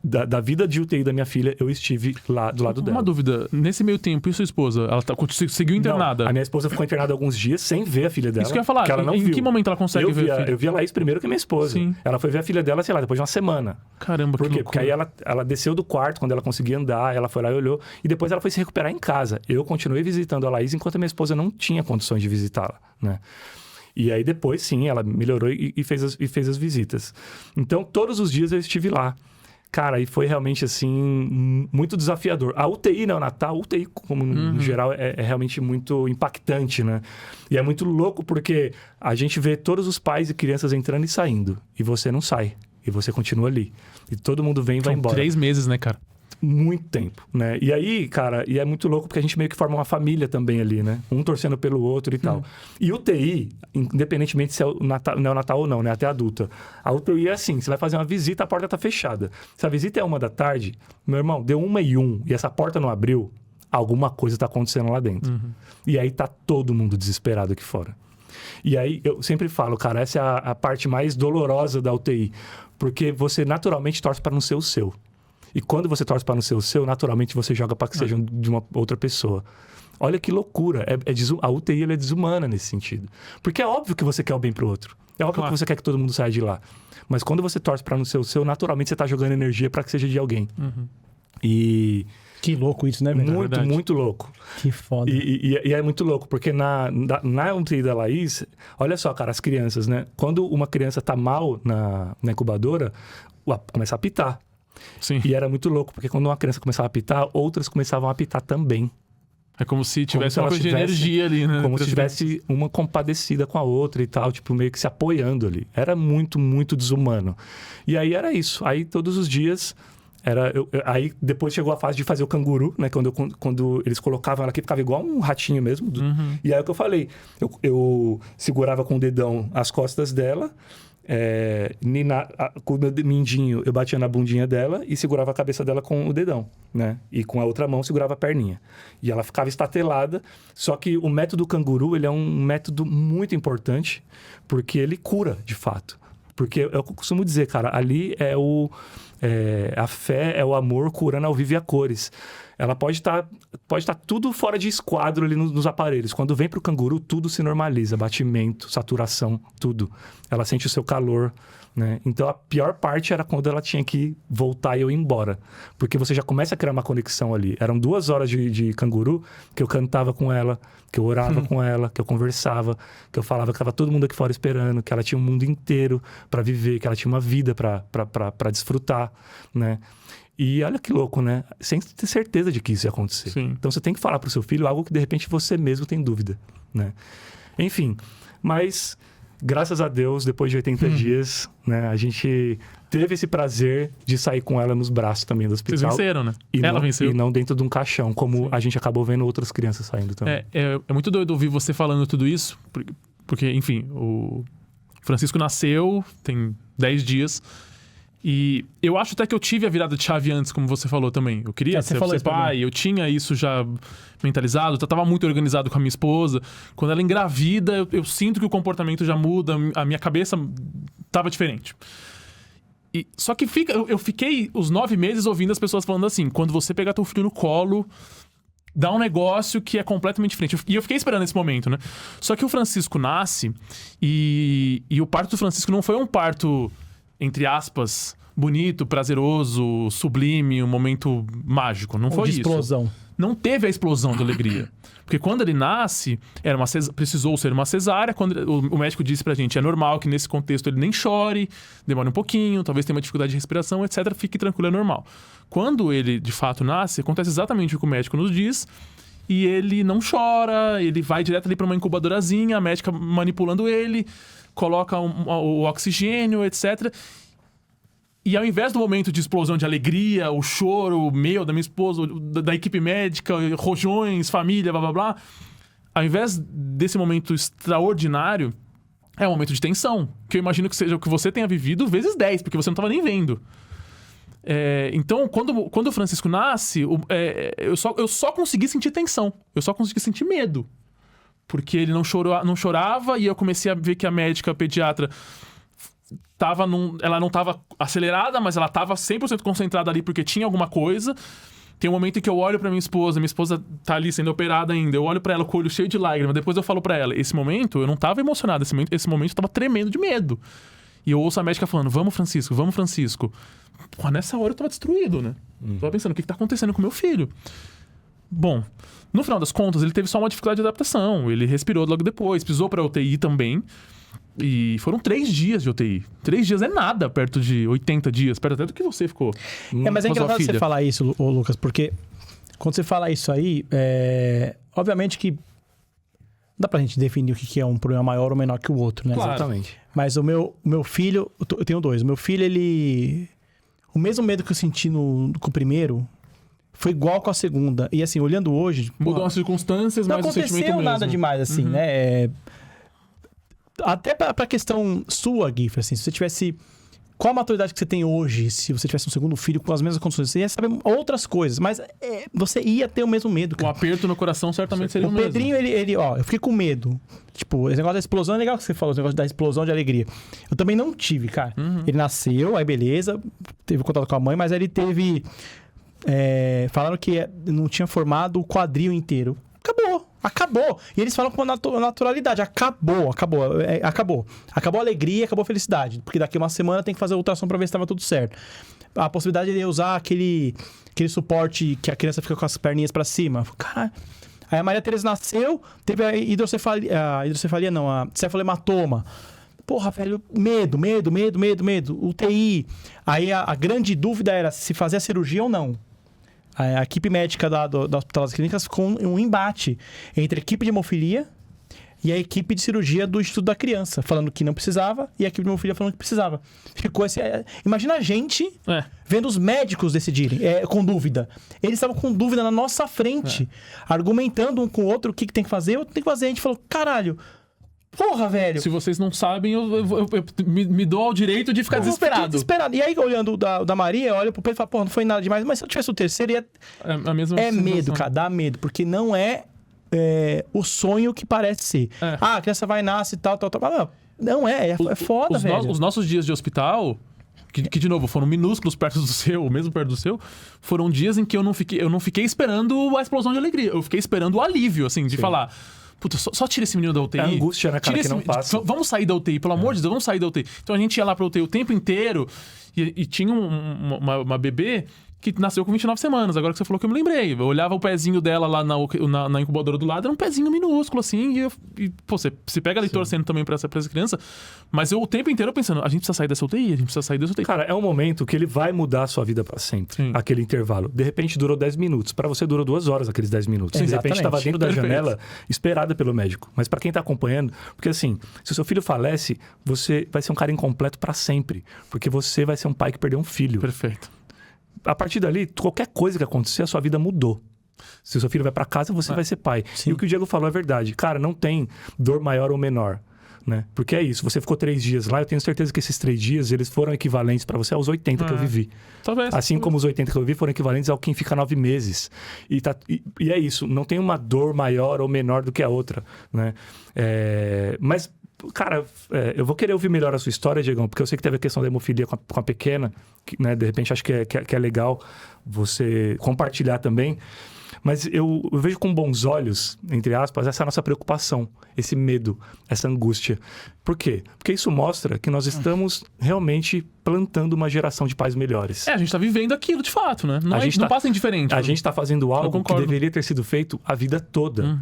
Da vida de UTI da minha filha, eu estive lá do lado dela. Uma dúvida, nesse meio tempo, e sua esposa? Ela seguiu internada? Não, a minha esposa ficou internada alguns dias sem ver a filha dela. Isso que eu ia falar, ela não em viu. Que momento ela consegue ver a filha? Eu vi a Laís primeiro que a minha esposa. Sim. Ela foi ver a filha dela, sei lá, depois de uma semana. Caramba, Por quê? Porque aí ela desceu do quarto, quando ela conseguia andar, ela foi lá e olhou, e depois ela foi se recuperar em casa. Eu continuei visitando a Laís enquanto a minha esposa não tinha condições de visitá-la, né? E aí depois, sim, ela melhorou e fez as visitas. Então, todos os dias eu estive lá. Cara, e foi realmente, assim, muito desafiador. A UTI neonatal, UTI, como no geral, é realmente muito impactante, né? E é muito louco porque a gente vê todos os pais e crianças entrando e saindo. E você não sai. E você continua ali. E todo mundo vem e vai embora. 3 meses, né, cara? Muito tempo, né? E aí, cara, e é muito louco porque a gente meio que forma uma família também ali, né? Um torcendo pelo outro e tal. E UTI, independentemente se é o neonatal ou não, né? Até adulta. A UTI é assim, você vai fazer uma visita, a porta tá fechada. Se a visita é 1h, meu irmão, deu 1h01 e essa porta não abriu, alguma coisa tá acontecendo lá dentro. E aí tá todo mundo desesperado aqui fora. E aí, eu sempre falo, cara, essa é a parte mais dolorosa da UTI. Porque você naturalmente torce para não ser o seu. E quando você torce para não ser o seu, naturalmente você joga para que seja de uma outra pessoa. Olha que loucura. A UTI ela é desumana nesse sentido. Porque é óbvio que você quer o bem pro outro. É óbvio que você quer que todo mundo saia de lá. Mas quando você torce para não ser o seu, naturalmente você tá jogando energia para que seja de alguém. E... Que louco isso, né, velho? Muito louco. Que foda. E é muito louco, porque na UTI da Laís, olha só, cara, as crianças, né? Quando uma criança tá mal na incubadora, começa a apitar. Sim. E era muito louco, porque quando uma criança começava a apitar, outras começavam a apitar também. É como se tivesse uma coisa de energia ali, né? Como se tivesse uma compadecida com a outra e tal, tipo, meio que se apoiando ali. Era muito, muito desumano. E aí era isso. Aí todos os dias... Aí depois chegou a fase de fazer o canguru, né? Quando eles colocavam ela aqui, ficava igual um ratinho mesmo. E aí é o que eu falei. Eu segurava com o dedão as costas dela... com o meu mindinho eu batia na bundinha dela e segurava a cabeça dela com o dedão, né? E com a outra mão segurava a perninha. E ela ficava estatelada. Só que o método canguru, ele é um método muito importante porque ele cura, de fato. Porque eu costumo dizer, cara, ali a fé é o amor curando ao vivo e a cores. Ela pode estar tudo fora de esquadro ali nos aparelhos. Quando vem pro canguru, tudo se normaliza. Batimento, saturação, tudo. Ela sente o seu calor, né? Então, a pior parte era quando ela tinha que voltar e eu ir embora. Porque você já começa a criar uma conexão ali. Eram 2 horas de canguru que eu cantava com ela, que eu orava com ela, que eu conversava, que eu falava que estava todo mundo aqui fora esperando, que ela tinha um mundo inteiro para viver, que ela tinha uma vida para desfrutar, né? E olha que louco, né? Sem ter certeza de que isso ia acontecer. Sim. Então, você tem que falar pro seu filho algo que, de repente, você mesmo tem dúvida, né? Enfim, mas... Graças a Deus, depois de 80 dias, né? A gente teve esse prazer de sair com ela nos braços também do hospital. Vocês venceram, né? Ela venceu. E não dentro de um caixão, como a gente acabou vendo outras crianças saindo também. É muito doido ouvir você falando tudo isso, porque, enfim, o Francisco nasceu, tem 10 dias... E eu acho até que eu tive a virada de chave antes, como você falou também. Eu queria ser pai, eu tinha isso já mentalizado, eu tava muito organizado com a minha esposa. Quando ela engravida, eu sinto que o comportamento já muda, a minha cabeça tava diferente. Só que eu fiquei os 9 meses ouvindo as pessoas falando assim, quando você pegar teu filho no colo, dá um negócio que é completamente diferente. E eu fiquei esperando esse momento, né? Só que o Francisco nasce e o parto do Francisco não foi um parto... entre aspas, bonito, prazeroso, sublime, um momento mágico. Não foi isso. Explosão. Não teve a explosão de alegria. Porque quando ele nasce, precisou ser uma cesárea. Quando o médico disse pra gente, é normal que nesse contexto ele nem chore, demore um pouquinho, talvez tenha uma dificuldade de respiração, etc. Fique tranquilo, é normal. Quando ele, de fato, nasce, acontece exatamente o que o médico nos diz. E ele não chora, ele vai direto ali pra uma incubadorazinha, a médica manipulando ele... coloca o oxigênio, etc. E ao invés do momento de explosão de alegria, o choro meu, da minha esposa, da equipe médica, rojões, família, blá, blá, blá. Ao invés desse momento extraordinário, é um momento de tensão. Que eu imagino que seja o que você tenha vivido vezes 10, porque você não estava nem vendo. Então, quando o Francisco nasce, eu só consegui sentir tensão. Eu só consegui sentir medo. Porque ele não chorava e eu comecei a ver que a médica pediatra ela não estava acelerada, mas ela estava 100% concentrada ali porque tinha alguma coisa. Tem um momento em que eu olho pra minha esposa tá ali sendo operada ainda, eu olho pra ela com o olho cheio de lágrimas, depois eu falo pra ela, esse momento eu não tava emocionado, esse momento eu tava tremendo de medo. E eu ouço a médica falando, vamos Francisco. Pô, nessa hora eu tava destruído, né? Tava pensando, o que tá acontecendo com meu filho? Bom, no final das contas, ele teve só uma dificuldade de adaptação. Ele respirou logo depois, precisou pra UTI também. E foram 3 dias de UTI. 3 dias é nada perto de 80 dias, perto até do que você ficou. Mas é engraçado você falar isso, ô Lucas, porque quando você fala isso aí, obviamente que não dá pra gente definir o que é um problema maior ou menor que o outro, né? Claro. Exatamente. Mas o meu filho, eu tenho 2. O meu filho, ele... O mesmo medo que eu senti com o primeiro foi igual com a segunda. E assim, olhando hoje... Mudou as circunstâncias, não mas o sentimento mesmo. aconteceu nada demais, assim, né? Até pra questão sua, Gui, assim, se você tivesse... Qual a maturidade que você tem hoje, se você tivesse um segundo filho com as mesmas condições? Você ia saber outras coisas, mas você ia ter o mesmo medo, cara. Um aperto no coração certamente seria o mesmo. O Pedrinho, ele, ó, eu fiquei com medo. Tipo, esse negócio da explosão é legal que você falou, esse negócio da explosão de alegria. Eu também não tive, cara. Ele nasceu, aí beleza, teve contato com a mãe, mas aí ele teve... falaram que não tinha formado o quadril inteiro. Acabou. E eles falam com naturalidade. Acabou. Acabou a alegria, acabou a felicidade. Porque daqui uma semana tem que fazer a ultrassom pra ver se estava tudo certo. A possibilidade de usar aquele suporte que a criança fica com as perninhas pra cima. Cara... Aí a Maria Tereza nasceu, teve a hidrocefalia não, a cefalematoma. Porra, velho, medo. UTI. Aí a grande dúvida era se fazer a cirurgia ou não. A equipe médica da Hospital das Clínicas ficou um embate entre a equipe de hemofilia e a equipe de cirurgia do Instituto da Criança, falando que não precisava, e a equipe de hemofilia falando que precisava. Ficou assim... Imagina a gente vendo os médicos decidirem, com dúvida. Eles estavam com dúvida na nossa frente, argumentando um com o outro o que tem que fazer, outro tem que fazer. A gente falou, caralho... Porra, velho. Se vocês não sabem, eu me dou ao direito de ficar desesperado. E aí, olhando o da Maria, eu olho pro Pedro e falo, porra, não foi nada demais. Mas se eu tivesse o terceiro, a mesma sensação. Medo, cara, dá medo. Porque não o sonho que parece ser. A criança vai, nasce e tal. Não é foda, velho. Os nossos dias de hospital... Que, de novo, foram minúsculos perto do seu, mesmo perto do seu, foram dias em que eu não fiquei esperando a explosão de alegria. Eu fiquei esperando o alívio, assim, de falar... Puta, só tira esse menino da UTI. É angústia, né, cara, que não passa. Vamos sair da UTI, pelo amor de Deus, vamos sair da UTI. Então a gente ia lá pra UTI o tempo inteiro e tinha uma bebê que nasceu com 29 semanas. Agora que você falou que eu me lembrei. Eu olhava o pezinho dela lá na incubadora do lado, era um pezinho minúsculo, assim. Você se pega ali torcendo também pra essa criança. Mas eu o tempo inteiro pensando, a gente precisa sair dessa UTI, a gente precisa sair dessa UTI. Cara, é um momento que ele vai mudar a sua vida pra sempre. Sim. Aquele intervalo. De repente durou 10 minutos. Pra você durou 2 horas aqueles 10 minutos. De repente tava dentro da janela, esperada pelo médico. Mas pra quem tá acompanhando, porque assim, se o seu filho falece, você vai ser um cara incompleto pra sempre. Porque você vai ser um pai que perdeu um filho. Perfeito. A partir dali, qualquer coisa que acontecer, a sua vida mudou. Se o seu filho vai pra casa, você vai ser pai. Sim. E o que o Diego falou é verdade. Cara, não tem dor maior ou menor, né? Porque é isso. Você ficou 3 dias lá, eu tenho certeza que esses 3 dias, eles foram equivalentes pra você aos 80 que eu vivi. Talvez. Assim como os 80 que eu vivi foram equivalentes ao quem fica 9 meses. E é isso. Não tem uma dor maior ou menor do que a outra, né? Mas... Cara, eu vou querer ouvir melhor a sua história, Diegão, porque eu sei que teve a questão da hemofilia com a pequena, que, né, de repente acho que é legal você compartilhar também. Mas eu vejo com bons olhos, entre aspas, essa nossa preocupação, esse medo, essa angústia. Por quê? Porque isso mostra que nós estamos realmente plantando uma geração de pais melhores. A gente está vivendo aquilo de fato, né? Não passa indiferente. A gente está fazendo algo que deveria ter sido feito a vida toda.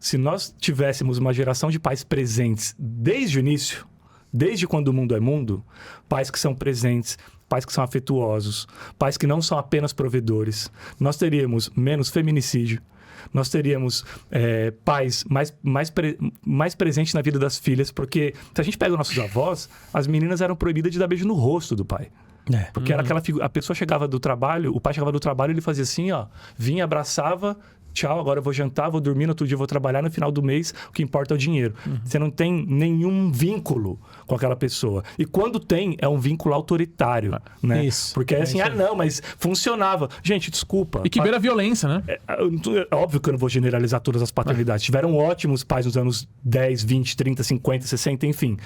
Se nós tivéssemos uma geração de pais presentes desde o início, desde quando o mundo é mundo, pais que são presentes, pais que são afetuosos, pais que não são apenas provedores, nós teríamos menos feminicídio, nós teríamos pais mais presentes na vida das filhas, porque se a gente pega os nossos avós, as meninas eram proibidas de dar beijo no rosto do pai. Porque era aquela figura, a pessoa chegava do trabalho, o pai chegava do trabalho, ele fazia assim, ó, vinha, abraçava, tchau, agora eu vou jantar, vou dormir, no outro dia eu vou trabalhar, no final do mês o que importa é o dinheiro. Você não tem nenhum vínculo com aquela pessoa. E quando tem, é um vínculo autoritário, né? Isso. Porque é assim, não, mas funcionava. Gente, desculpa. E que beira a violência, né? É óbvio que eu não vou generalizar todas as paternidades. Tiveram ótimos pais nos anos 10, 20, 30, 50, 60, enfim.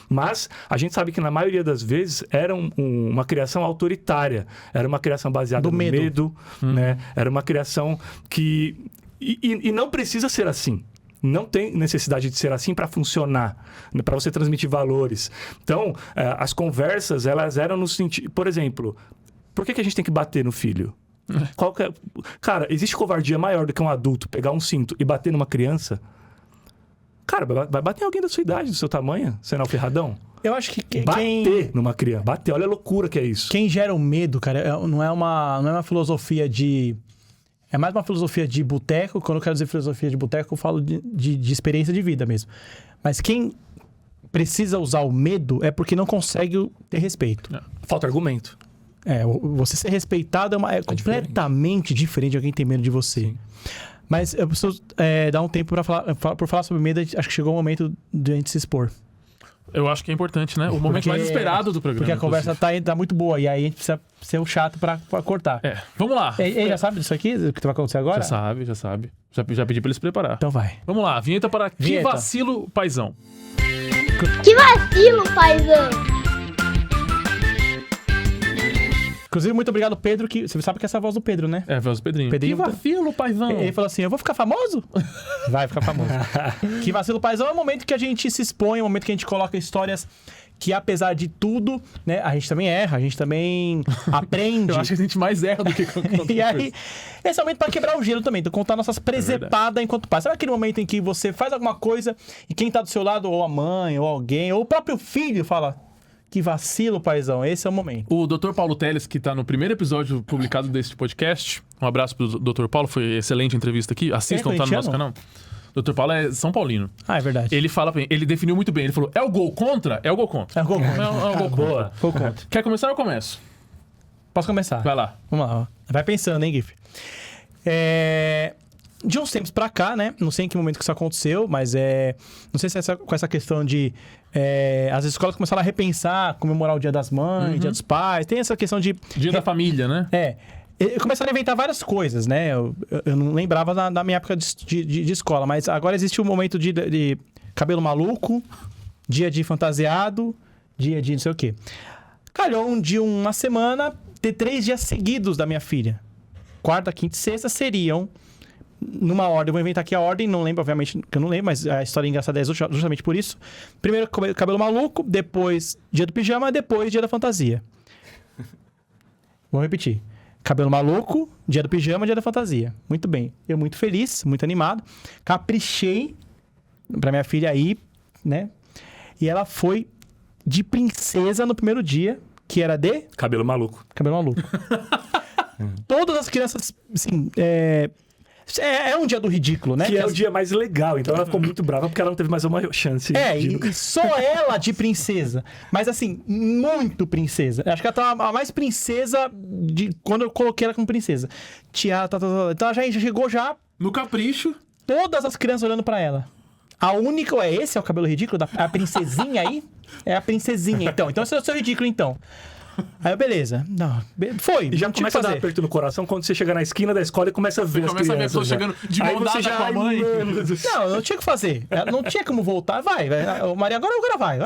Mas a gente sabe que na maioria das vezes era uma criação autoritária. Era uma criação baseada no medo, né? Era uma criação que... E não precisa ser assim. Não tem necessidade de ser assim para funcionar, para você transmitir valores. Então, as conversas, elas eram no sentido... Por exemplo, por que a gente tem que bater no filho? Cara, existe covardia maior do que um adulto pegar um cinto e bater numa criança? Cara, vai bater alguém da sua idade, do seu tamanho, sendo ferradão? Eu acho que Bater numa criança. Bater, olha a loucura que é isso. Quem gera o medo, cara, não é uma filosofia de... É mais uma filosofia de boteco. Quando eu quero dizer filosofia de boteco, eu falo de experiência de vida mesmo. Mas quem precisa usar o medo é porque não consegue ter respeito. Falta argumento. Você ser respeitado é completamente diferente de alguém ter medo de você. Sim. Mas eu preciso dar um tempo por falar sobre medo. Acho que chegou o momento de a gente se expor. Eu acho que é importante, né? O momento mais esperado do programa. Porque a conversa tá muito boa. E aí a gente precisa ser o chato pra cortar. Vamos lá. Ele já sabe disso aqui? O que vai acontecer agora? Já sabe. Já pedi pra ele se preparar. Então vai. Vamos lá. Vinheta para Que Vacilo, Paizão. Que vacilo, paizão. Inclusive, muito obrigado, Pedro, que você sabe que essa é a voz do Pedro, né? É a voz do Pedrinho. Pedrinho Que vacilo, paizão. Ele falou assim, eu vou ficar famoso? Vai ficar famoso. Que vacilo, paizão, é o momento que a gente se expõe, é o momento que a gente coloca histórias que, apesar de tudo, né, a gente também erra, a gente também aprende. Eu acho que a gente mais erra do que qualquer E aí, esse é o momento pra quebrar o gelo também, então contar nossas presepadas enquanto passa. Sabe aquele momento em que você faz alguma coisa e quem tá do seu lado, ou a mãe, ou alguém, ou o próprio filho, fala... Que vacilo, paizão. Esse é o momento. O Dr. Paulo Teles, que tá no primeiro episódio publicado desse podcast, um abraço pro Dr. Paulo, foi excelente entrevista aqui. Assistam, tá no nosso canal. Dr. Paulo é São Paulino. Ah, é verdade. Ele fala, ele definiu muito bem. Ele falou, é o gol contra? É o gol contra. É o gol contra. É o gol contra. Gol contra. Quer começar ou eu começo? Posso começar? Vai lá. Vamos lá. Ó. Vai pensando, hein, Gif? De uns tempos pra cá, né? Não sei em que momento que isso aconteceu, mas não sei se é com essa questão de... as escolas começaram a repensar, comemorar o Dia das Mães, Dia dos Pais. Tem essa questão de... Dia da família, né? Começaram a inventar várias coisas, né? Eu não lembrava da minha época de escola, mas agora existe um momento de cabelo maluco, dia de fantasiado, dia de não sei o quê. Calhou de uma semana ter 3 dias seguidos da minha filha. Quarta, quinta e sexta seriam... Numa ordem, eu vou inventar aqui a ordem, não lembro, obviamente, que eu não lembro, mas a história engraçada é justamente por isso. Primeiro, cabelo maluco, depois dia do pijama, depois dia da fantasia. Vou repetir. Cabelo maluco, dia do pijama, dia da fantasia. Muito bem. Eu muito feliz, muito animado. Caprichei pra minha filha aí, né? E ela foi de princesa no primeiro dia, que era de... Cabelo maluco. Cabelo maluco. Todas as crianças, assim... É um dia do ridículo, né? Que é o dia mais legal. Então ela ficou muito brava porque ela não teve mais uma chance. E só ela de princesa. Mas assim, muito princesa. Acho que ela tá a mais princesa de quando eu coloquei ela como princesa. Tia, então ela já chegou já... No capricho. Todas as crianças olhando pra ela. A única... Esse é o cabelo ridículo? A princesinha aí? É a princesinha, então. Então esse é o seu ridículo, então. Aí, beleza. Não, foi. E já começa a dar aperto no coração quando você chega na esquina da escola e começa a ver as crianças. Começa a ver a pessoa chegando de mão dada com a mãe. Não tinha o que fazer. Não tinha como voltar. Vai. Maria, agora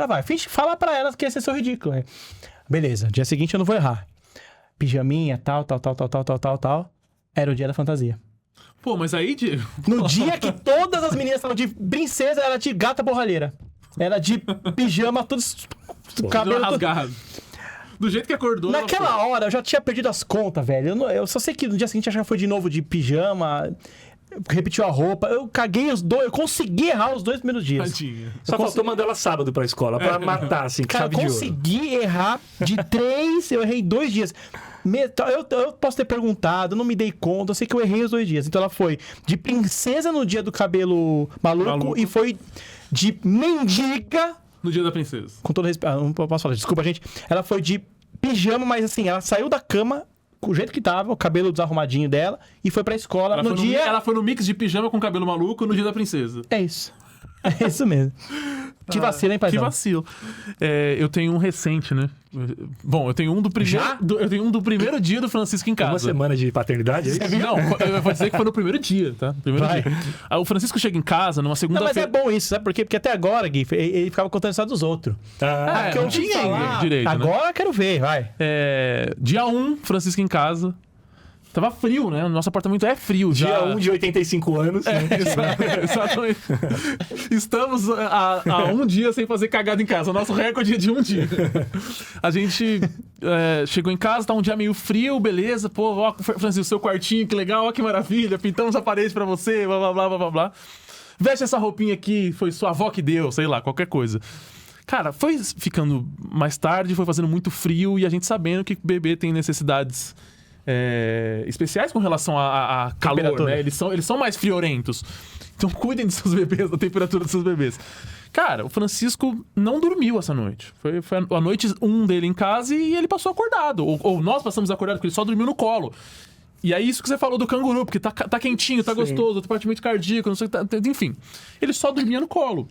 vai. Fala pra ela que esse é seu ridículo. Beleza. Dia seguinte eu não vou errar. Pijaminha, tal. Era o dia da fantasia. Pô, mas aí, Diego... No dia que todas as meninas estavam de princesa, era de gata borralheira. Era de pijama, tudo... cabelo rasgado. Do jeito que acordou. Naquela hora, eu já tinha perdido as contas, velho. Eu só sei que no dia seguinte já foi de novo de pijama, repetiu a roupa. Eu caguei os dois, eu consegui errar os 2 primeiros dias. Tadinha. Só faltou mandar ela sábado pra escola, pra matar, assim, cara, chave de ouro. Consegui errar de 3, eu errei 2 dias. Eu posso ter perguntado, não me dei conta, eu sei que eu errei os 2 dias. Então ela foi de princesa no dia do cabelo maluco. E foi de mendiga... No dia da princesa. Com todo respeito. Não posso falar, desculpa, gente. Ela foi de pijama, mas assim, ela saiu da cama, com o jeito que tava, o cabelo desarrumadinho dela, e foi pra escola. Ela foi no mix de pijama com cabelo maluco no dia da princesa. É isso. É isso mesmo. Que vacilo, hein, paizão? Que vacilo. Eu tenho um recente, né? Bom, eu tenho um do primeiro. Eu tenho um do primeiro dia do Francisco em casa. Uma semana de paternidade, é isso? Não, eu vou dizer que foi no primeiro dia, tá? Primeiro dia. O Francisco chega em casa numa segunda-feira. Mas é bom isso, sabe por quê? Porque até agora, Gui, ele ficava contando a história dos outros. Que eu não tinha direito. Agora eu quero ver, vai. Dia 1, Francisco em casa. Tava frio, né? O nosso apartamento é frio. Dia 1 de 85 anos. Exatamente. Estamos há 1 dia sem fazer cagada em casa. O nosso recorde é de 1 dia. A gente chegou em casa, tá um dia meio frio, beleza. Pô, ó, Francisco, seu quartinho, que legal, ó, que maravilha. Pintamos a parede pra você, blá, blá, blá, blá, blá. veste essa roupinha aqui, foi sua avó que deu, sei lá, qualquer coisa. Cara, foi ficando mais tarde, foi fazendo muito frio e a gente sabendo que o bebê tem necessidades especiais com relação a calor, né? Eles são mais friorentos. Então cuidem dos seus bebês, da temperatura dos seus bebês. Cara, o Francisco não dormiu essa noite. Foi a noite 1 dele em casa e ele passou acordado. Ou nós passamos acordado, porque ele só dormiu no colo. E aí isso que você falou do canguru, porque tá quentinho, tá gostoso, tem batimento cardíaco, não sei, enfim. Ele só dormia no colo.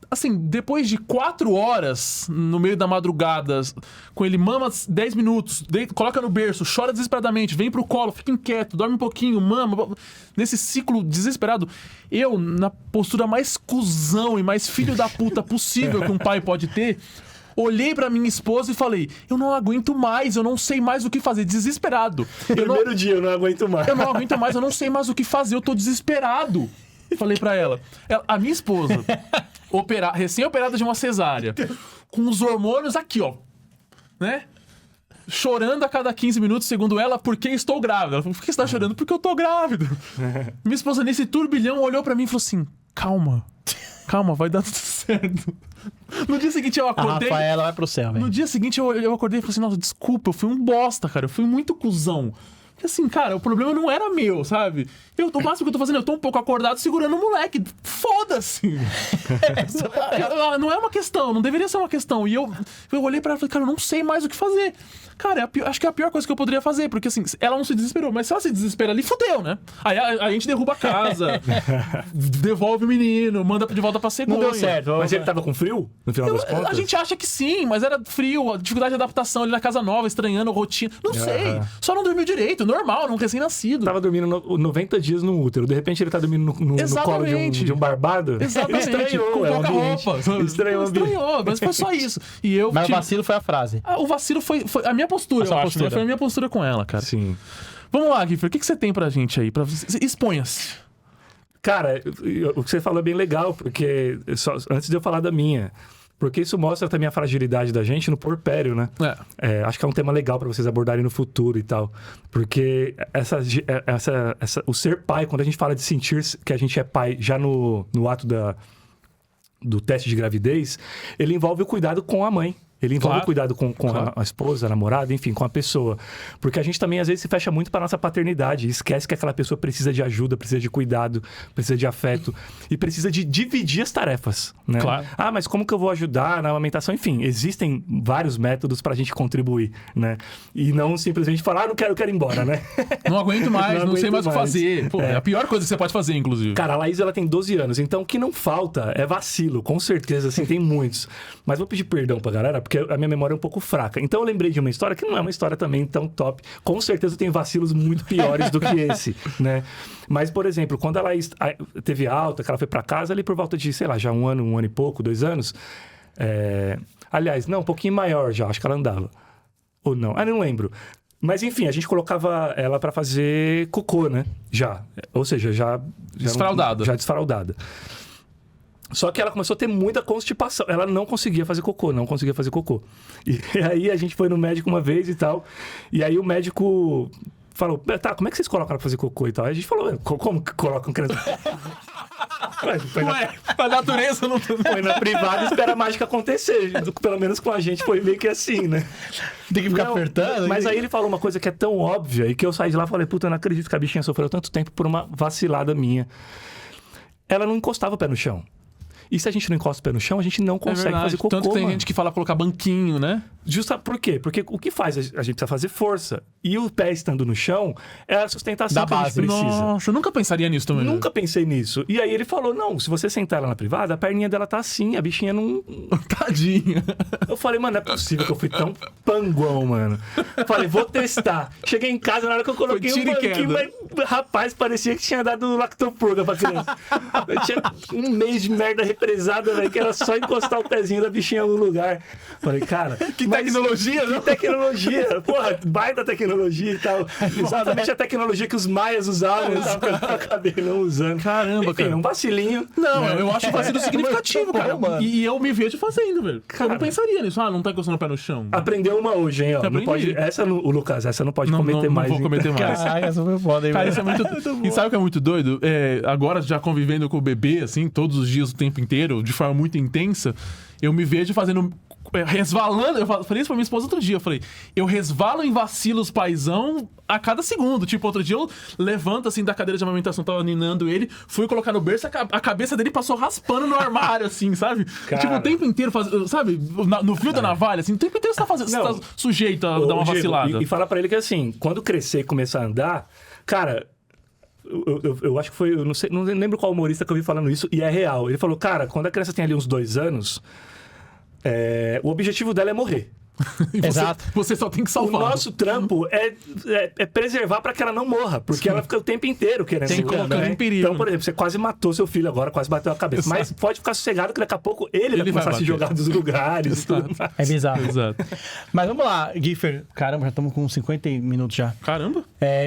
Assim, depois de 4 horas no meio da madrugada, com ele mama 10 minutos, coloca no berço, chora desesperadamente, vem pro colo, fica inquieto, dorme um pouquinho, mama. Nesse ciclo desesperado, eu, na postura mais cuzão e mais filho da puta possível que um pai pode ter, olhei pra minha esposa e falei: eu não aguento mais, eu não sei mais o que fazer, desesperado. Primeiro dia, eu não aguento mais. Eu não aguento mais, eu não sei mais o que fazer, eu tô desesperado. Falei pra ela, a minha esposa, recém-operada de uma cesárea, com os hormônios aqui, ó, né? Chorando a cada 15 minutos, segundo ela, porque estou grávida. Ela falou: por que você tá chorando? Porque eu tô grávida. Minha esposa, nesse turbilhão, olhou pra mim e falou assim: calma, vai dar tudo certo. No dia seguinte eu acordei... A Rafaela vai pro céu, velho. No dia seguinte eu acordei e falei assim: nossa, desculpa, eu fui um bosta, cara. Eu fui muito cuzão. Porque assim, cara, o problema não era meu, sabe? O máximo que eu tô fazendo, eu tô um pouco acordado segurando o moleque. Foda-se! Não é uma questão, não deveria ser uma questão. E eu olhei pra ela e falei: cara, eu não sei mais o que fazer. Cara, acho que é a pior coisa que eu poderia fazer. Porque assim, ela não se desesperou. Mas se ela se desespera ali, fudeu, né? Aí a gente derruba a casa, devolve o menino, manda de volta pra cegonha. Não deu certo. Mas ele tava com frio, no final das contas? A gente acha que sim, mas era frio, a dificuldade de adaptação ali na casa nova, estranhando a rotina. Não sei. Só não dormiu direito, normal, não recém-nascido. Tava dormindo 90 dias no útero. De repente ele tá dormindo no colo de um barbado. Exatamente. Estranhou, com pouca roupa. Estranhou, mas foi só isso. Mas o vacilo foi a frase. O vacilo foi a minha postura, eu acho. Foi a minha postura com ela, cara. Sim. Vamos lá, Giffer, o que você tem pra gente aí? Exponha-se. Cara, o que você falou é bem legal, porque antes de eu falar da minha... Porque isso mostra também a fragilidade da gente no porpério, né? Acho que é um tema legal para vocês abordarem no futuro e tal. Porque o ser pai, quando a gente fala de sentir que a gente é pai já no ato do teste de gravidez, ele envolve o cuidado com a mãe. Ele envolve o cuidado com a esposa, a namorada, enfim, com a pessoa. Porque a gente também, às vezes, se fecha muito para nossa paternidade. E esquece que aquela pessoa precisa de ajuda, precisa de cuidado, precisa de afeto. E precisa de dividir as tarefas, né? Claro. Mas como que eu vou ajudar na amamentação? Enfim, existem vários métodos pra gente contribuir, né? E não simplesmente falar: eu quero ir embora, né? Não aguento mais, não sei mais o que fazer. Pô, é a pior coisa que você pode fazer, inclusive. Cara, a Laís, ela tem 12 anos. Então, o que não falta é vacilo. Com certeza, assim, tem muitos. Mas vou pedir perdão pra galera, porque a minha memória é um pouco fraca. Então eu lembrei de uma história que não é uma história também tão top. Com certeza tem vacilos muito piores do que esse, né? Mas, por exemplo, quando ela teve alta, que ela foi pra casa ali por volta de, sei lá, já um ano e pouco, 2 anos. Aliás, não, um pouquinho maior já, acho que ela andava. Ou não, não lembro. Mas enfim, a gente colocava ela pra fazer cocô, né? Ou seja, já desfraldada. Já desfraldada. Só que ela começou a ter muita constipação. Ela não conseguia fazer cocô. E aí a gente foi no médico uma vez e tal. E aí o médico falou: tá, como é que vocês colocam ela pra fazer cocô e tal? Aí a gente falou: como que colocam criança? A natureza não... Foi na privada e espera a mágica acontecer. Pelo menos com a gente foi meio que assim, né? Tem que ficar apertando. Mas aí ele falou uma coisa que é tão óbvia e que eu saí de lá e falei: puta, eu não acredito que a bichinha sofreu tanto tempo por uma vacilada minha. Ela não encostava o pé no chão. E se a gente não encosta o pé no chão, a gente não consegue fazer cocô. Tanto que tem gente que fala colocar banquinho, né? Justa por quê? Porque o que faz? A gente precisa fazer força. E o pé estando no chão é a sustentação que a gente precisa. Nossa, eu nunca pensaria nisso também. Nunca pensei nisso. E aí ele falou: não, se você sentar ela na privada, a perninha dela tá assim, a bichinha não... Tadinha. Eu falei: mano, não é possível que eu fui tão panguão, mano. Falei: vou testar. Cheguei em casa, na hora que eu coloquei um banquinho, rapaz, parecia que tinha dado lactopurga pra criança. Eu tinha um mês de merda pesada, velho, que era só encostar o pezinho da bichinha em algum lugar. Falei, cara... Que tecnologia, né? Que tecnologia. Porra, baita tecnologia e tal. Exatamente a tecnologia que os maias usavam e tal, que eu acabei não usando. Caramba, Enfim, cara. um vacilinho. Não, eu acho um vacilo significativo, cara. mano. E eu me vejo fazendo, velho. Eu não pensaria nisso. Não tá encostando o pé no chão. Aprendeu uma hoje, hein, ó. Não Aprendi. pode, o Lucas, essa não pode cometer mais. Não vou cometer mais. Caraca, essa foi foda, hein, Cara, mano? isso é muito... E sabe o que é muito doido? Agora, já convivendo com o bebê, assim, todos os dias, o tempo inteiro, de forma muito intensa, eu me vejo fazendo... resvalando, eu falei isso pra minha esposa outro dia, eu falei, eu resvalo em vacilos paizão a cada segundo, tipo, outro dia eu levanto assim da cadeira de amamentação, tava ninando ele, fui colocar no berço, a cabeça dele passou raspando no armário, assim, sabe? Cara. Tipo, o tempo inteiro, sabe, no fio da navalha, assim, o tempo inteiro você tá sujeito a dar uma Diego, vacilada. E fala pra ele que assim, quando crescer e começar a andar, cara... Eu acho que foi, eu não lembro qual humorista que eu vi falando isso, e é real. Ele falou, cara, quando a criança tem ali uns 2 anos, o objetivo dela é morrer. E Exato. Você só tem que O salvar. nosso trampo é preservar pra que ela não morra, porque ela fica o tempo inteiro querendo Tem que colocar em perigo. Então, por exemplo, você quase matou seu filho agora, quase bateu a cabeça. Exato. Mas pode ficar sossegado que daqui a pouco ele vai começar vai a se bater. jogar dos lugares e tudo mais. É bizarro. Exato. Mas vamos lá, Giffer. Caramba, já estamos com 50 minutos já. Caramba.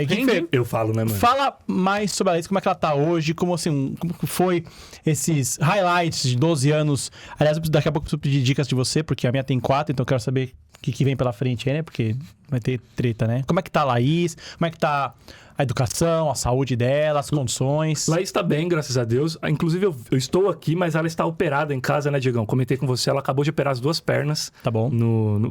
Giffer, Eu falo, né, mano? fala mais sobre a Laís, como é que ela tá hoje, como que foi esses highlights de 12 anos. Aliás, daqui a pouco eu preciso pedir dicas de você, porque a minha tem 4, então eu quero saber o que vem pela frente aí, né? Porque vai ter treta, né? Como é que tá a Laís? Como é que tá a educação, a saúde dela, as condições? Laís está bem, graças a Deus. Inclusive, eu estou aqui, mas ela está operada em casa, né, Diegão? Comentei com você, ela acabou de operar as 2 pernas. Tá bom.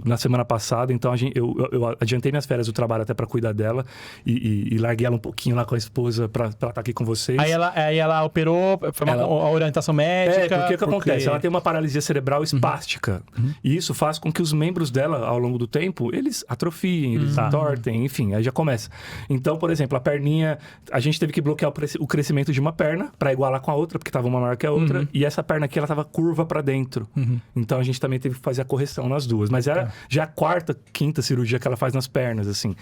Na semana passada. Então, eu adiantei minhas férias do trabalho até para cuidar dela. E larguei ela um pouquinho lá com a esposa para ela estar aqui com vocês. Aí ela operou, foi uma orientação médica. Porque o que acontece? Ela tem uma paralisia cerebral espástica. E isso faz com que os membros dela, ao longo do tempo, eles atrofiem, eles entortem, enfim, aí já começa. Então, por exemplo, a perninha, a gente teve que bloquear o crescimento de uma perna para igualar com a outra, porque estava uma maior que a outra. E essa perna aqui, ela estava curva para dentro. Então, a gente também teve que fazer a correção nas duas. Mas era já a 4ª, 5ª cirurgia que ela faz nas pernas, assim.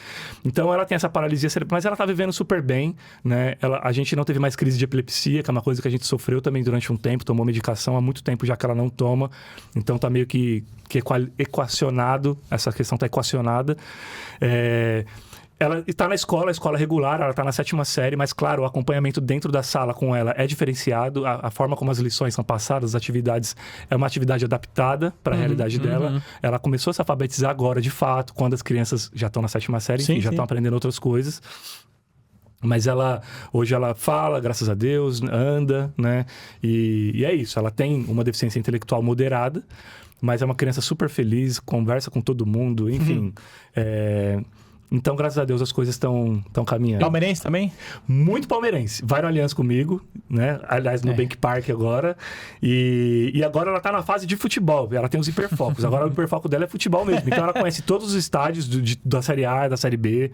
Então, ela tem essa paralisia cerebral, mas ela tá vivendo super bem, né? A gente não teve mais crise de epilepsia, que é uma coisa que a gente sofreu também durante um tempo, tomou medicação há muito tempo já que ela não toma. Então, tá meio que equacionado, essa questão tá equacionada. Ela está na escola, a escola regular, ela está na 7ª série, mas claro, o acompanhamento dentro da sala com ela é diferenciado, a forma como as lições são passadas, as atividades, é uma atividade adaptada para a realidade dela. Ela começou a se alfabetizar agora, de fato, quando as crianças já estão na 7ª série, Sim, já estão aprendendo outras coisas. Mas hoje ela fala, graças a Deus, anda, né? E é isso, ela tem uma deficiência intelectual moderada, mas é uma criança super feliz, conversa com todo mundo, enfim. Então, graças a Deus, as coisas estão caminhando. Palmeirense também? Muito palmeirense. Vai no Allianz comigo, né? Aliás, no Bank Park agora. E agora ela tá na fase de futebol. Ela tem os hiperfocos. Agora o hiperfoco dela é futebol mesmo. Então ela conhece todos os estádios da Série A, da Série B.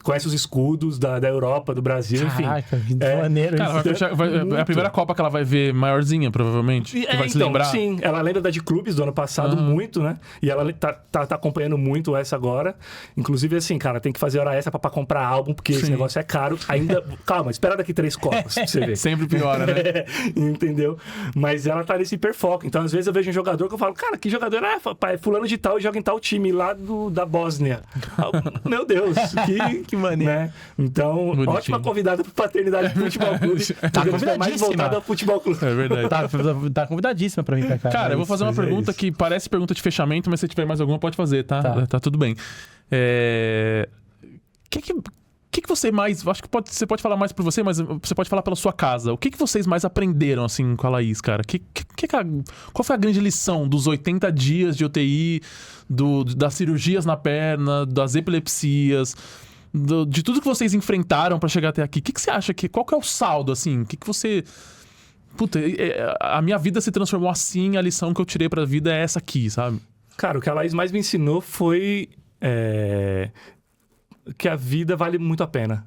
Conhece os escudos da Europa, do Brasil, enfim. Caraca, que maneiro Cara, isso. é a primeira Copa que ela vai ver maiorzinha, provavelmente. Que vai se lembrar. Sim, ela lembra da de clubes do ano passado muito, né? E ela tá acompanhando muito essa agora. Inclusive, assim, cara, tem que fazer hora extra pra comprar álbum, porque esse negócio é caro. Ainda. Calma, espera daqui 3 Copas pra você ver. Sempre piora, né? Entendeu? Mas ela tá nesse hiperfoco. Então, às vezes, eu vejo um jogador que eu falo, cara, que jogador é fulano de tal e joga em tal time lá da Bósnia. Meu Deus, que maneiro. Né? Então, Bonitinho. ótima convidada pro Paternidade do Futebol Clube. Tá porque é mais voltada ao Futebol Clube. É verdade. Tá convidadíssima pra vir pra cá. Cara, eu vou fazer uma Mas é pergunta isso. que parece pergunta de fechamento, mas se tiver mais alguma, pode fazer, tá? Tá tudo bem. Que você mais... Acho que você pode falar mais por você, mas você pode falar pela sua casa. O que vocês mais aprenderam, assim, com a Laís, cara? Qual foi a grande lição dos 80 dias de UTI, das cirurgias na perna, das epilepsias, de tudo que vocês enfrentaram pra chegar até aqui? O que você acha qual que é o saldo, assim? O que você... Puta, a minha vida se transformou assim, a lição que eu tirei pra vida é essa aqui, sabe? Cara, o que a Laís mais me ensinou foi... que a vida vale muito a pena.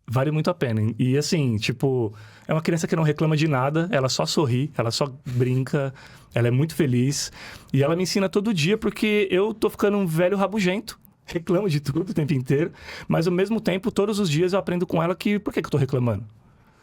Vale muito a pena. E assim, tipo, é uma criança que não reclama de nada, ela só sorri, ela só brinca, ela é muito feliz. E ela me ensina todo dia, porque eu tô ficando um velho rabugento, reclamo de tudo o tempo inteiro, mas ao mesmo tempo, todos os dias eu aprendo com ela que por que eu tô reclamando?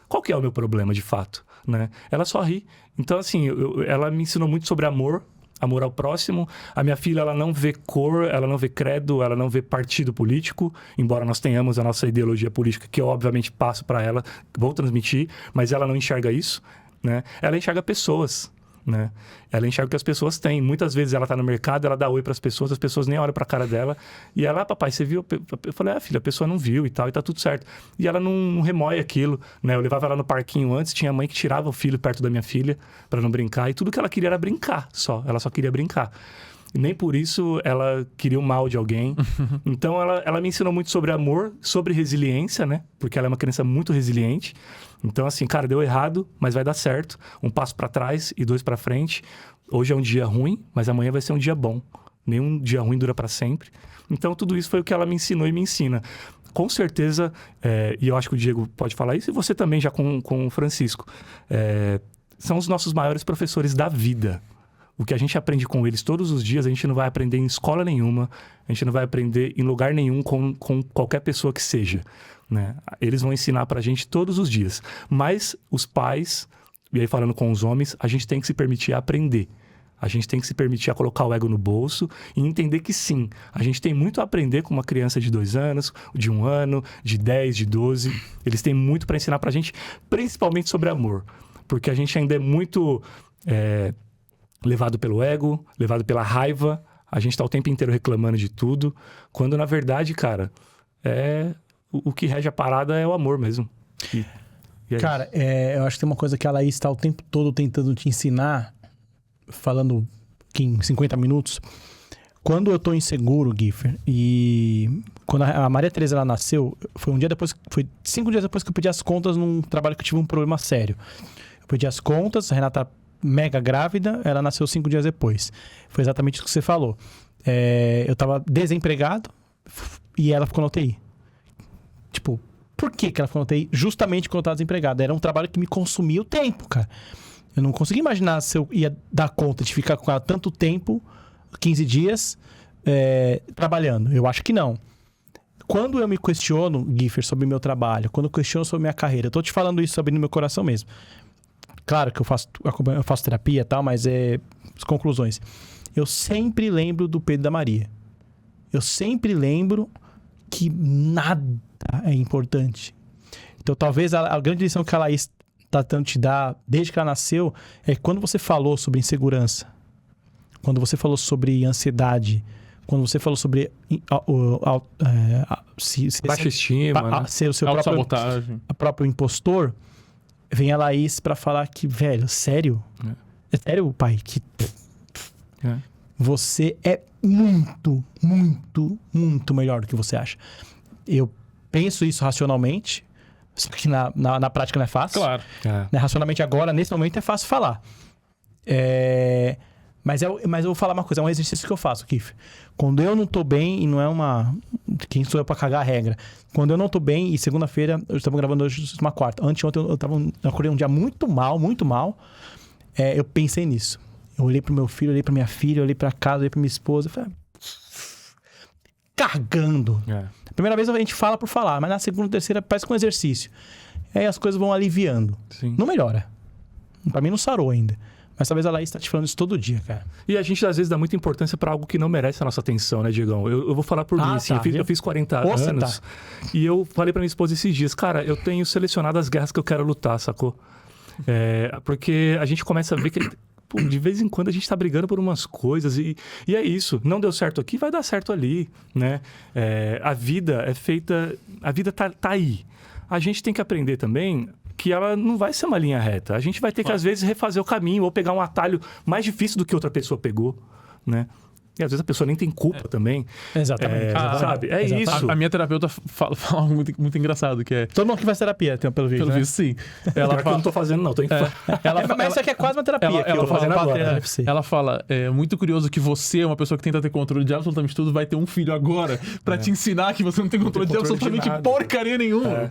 qual que é o meu problema de fato, né? Ela só ri. Então, assim, ela me ensinou muito sobre amor ao próximo. A minha filha, ela não vê cor, ela não vê credo, ela não vê partido político, embora nós tenhamos a nossa ideologia política, que eu obviamente passo para ela, vou transmitir, mas ela não enxerga isso, né? Ela enxerga pessoas, né? Ela enxerga o que as pessoas têm. Muitas vezes ela tá no mercado, ela dá oi para as pessoas nem olham para a cara dela. E ela, papai, você viu? Eu falei, filha, a pessoa não viu e tal, e tá tudo certo. E ela não remói aquilo, né? Eu levava ela no parquinho antes, tinha mãe que tirava o filho perto da minha filha para não brincar, e tudo que ela queria era brincar só. Ela só queria brincar. E nem por isso ela queria o mal de alguém. Então ela me ensinou muito sobre amor, sobre resiliência, né? Porque ela é uma criança muito resiliente. Então, assim, cara, deu errado, mas vai dar certo. 1 passo para trás e 2 para frente. Hoje é um dia ruim, mas amanhã vai ser um dia bom. Nenhum dia ruim dura para sempre. Então, tudo isso foi o que ela me ensinou e me ensina. Com certeza, e eu acho que o Diego pode falar isso, e você também já com o Francisco, são os nossos maiores professores da vida. O que a gente aprende com eles todos os dias, a gente não vai aprender em escola nenhuma, a gente não vai aprender em lugar nenhum com qualquer pessoa que seja, né? Eles vão ensinar pra gente todos os dias. Mas os pais, e aí falando com os homens, a gente tem que se permitir aprender. A gente tem que se permitir a colocar o ego no bolso e entender que sim, a gente tem muito a aprender com uma criança de 2 anos, de 1 ano, de 10, de 12. Eles têm muito para ensinar pra gente, principalmente sobre amor. Porque a gente ainda é muito... levado pelo ego, levado pela raiva. A gente tá o tempo inteiro reclamando de tudo. Quando, na verdade, cara, o que rege a parada é o amor mesmo. E cara, eu acho que tem uma coisa que a Laís está o tempo todo tentando te ensinar, falando aqui em 50 minutos. Quando eu tô inseguro, Giffer, e quando a Maria Tereza ela nasceu, foi 5 dias depois que eu pedi as contas num trabalho que eu tive um problema sério. Eu pedi as contas, a Renata mega grávida, ela nasceu 5 dias depois. Foi exatamente isso que você falou. Eu tava desempregado e ela ficou na UTI. Tipo, por que ela ficou na UTI? Justamente quando eu tava desempregado. Era um trabalho que me consumia o tempo, cara. Eu não conseguia imaginar se eu ia dar conta de ficar com ela tanto tempo, 15 dias, trabalhando. Eu acho que não. Quando eu me questiono, Giffer, sobre meu trabalho, quando eu questiono sobre minha carreira, eu tô te falando isso abrindo meu coração mesmo. Claro que eu faço terapia e tal, mas as conclusões. Eu sempre lembro do Pedro e da Maria. Eu sempre lembro que nada é importante. Então, talvez a grande lição que a Laís está tentando te dar, desde que ela nasceu, é quando você falou sobre insegurança, quando você falou sobre ansiedade, quando você falou sobre baixa estima, ser o seu próprio impostor, vem a Laís pra falar que, velho, sério? É sério, pai? Que você é muito, muito, muito melhor do que você acha. Eu penso isso racionalmente, só que na prática não é fácil. Claro. Né? Racionalmente agora, nesse momento, é fácil falar. Mas eu vou falar uma coisa, é um exercício que eu faço, Kiff. Quando eu não tô bem, e não é quem sou eu pra cagar a regra. Quando eu não tô bem, e segunda-feira, eu estava gravando hoje uma quarta. Anteontem eu acordei um dia muito mal. Eu pensei nisso. Eu olhei pro meu filho, olhei pra minha filha, olhei pra casa, olhei pra minha esposa. Eu falei, cagando. A primeira vez a gente fala por falar, mas na segunda, terceira parece que um exercício. Aí as coisas vão aliviando. Sim. Não melhora. Pra mim não sarou ainda. Mas talvez a Laís tá te falando isso todo dia, cara. E a gente, às vezes, dá muita importância pra algo que não merece a nossa atenção, né, Diegão? Eu vou falar por mim, assim. Eu fiz 40 anos. E eu falei pra minha esposa esses dias, cara, eu tenho selecionado as guerras que eu quero lutar, sacou? Porque a gente começa a ver que... de vez em quando a gente tá brigando por umas coisas e é isso. Não deu certo aqui, vai dar certo ali, né? A vida é feita... A vida tá aí. A gente tem que aprender também... que ela não vai ser uma linha reta. A gente vai ter que, às vezes, refazer o caminho ou pegar um atalho mais difícil do que outra pessoa pegou, né? E, às vezes, a pessoa nem tem culpa também. Exatamente. Sabe? É Exatamente. isso. A minha terapeuta fala algo muito engraçado, que é... Todo mundo que faz terapia, pelo vídeo, Pelo né? visto, sim. Ela fala... que eu não tô fazendo, não. Tô em... Mas isso aqui é quase uma terapia. eu tô fazendo agora. Ela fala, é muito curioso que você, uma pessoa que tenta ter controle de absolutamente tudo, vai ter um filho agora pra te ensinar que você não tem controle de absolutamente porcaria nenhuma.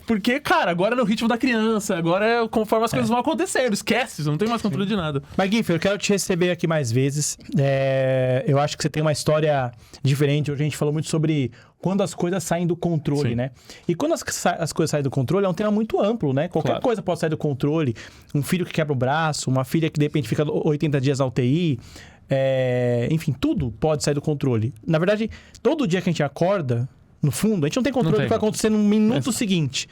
Porque, cara, agora é no ritmo da criança, agora é conforme as coisas vão acontecendo, esquece, você não tem mais controle de nada. Mas, Giffer, eu quero te receber aqui mais vezes. Eu acho que você tem uma história diferente. Hoje a gente falou muito sobre quando as coisas saem do controle, né? E quando as coisas saem do controle é um tema muito amplo, né? Qualquer coisa pode sair do controle. Um filho que quebra o braço, uma filha que de repente fica 80 dias na UTI. Enfim, tudo pode sair do controle. Na verdade, todo dia que a gente acorda, no fundo, a gente não tem controle do que vai acontecer no minuto seguinte.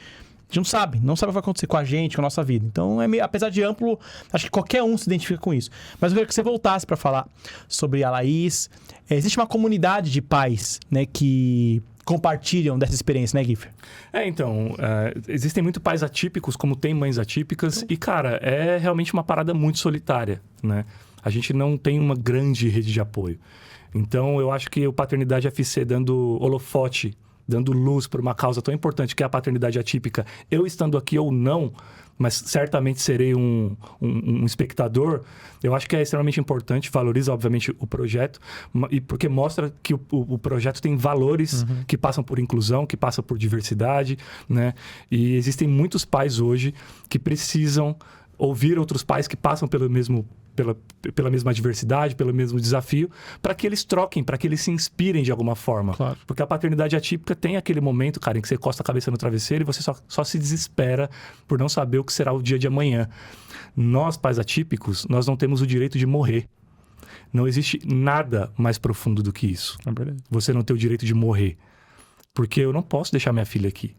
A gente não sabe o que vai acontecer com a gente, com a nossa vida. Então, apesar de amplo, acho que qualquer um se identifica com isso. Mas eu queria que você voltasse para falar sobre a Laís. Existe uma comunidade de pais, né, que compartilham dessa experiência, né, Giffer? Existem muito pais atípicos, como tem mães atípicas. E, cara, é realmente uma parada muito solitária, né? A gente não tem uma grande rede de apoio. Então, eu acho que o Paternidade FC dando holofote, dando luz para uma causa tão importante que é a paternidade atípica, eu estando aqui ou não, mas certamente serei um espectador, eu acho que é extremamente importante, valoriza, obviamente, o projeto, e porque mostra que o projeto tem valores que passam por inclusão, que passam por diversidade, né? E existem muitos pais hoje que precisam ouvir outros pais que passam pela mesma adversidade, pelo mesmo desafio, para que eles troquem, para que eles se inspirem de alguma forma. Claro. Porque a paternidade atípica tem aquele momento, cara, em que você costa a cabeça no travesseiro e você só se desespera por não saber o que será o dia de amanhã. Nós, pais atípicos, nós não temos o direito de morrer. Não existe nada mais profundo do que isso. É verdade. Você não ter o direito de morrer. Porque eu não posso deixar minha filha aqui.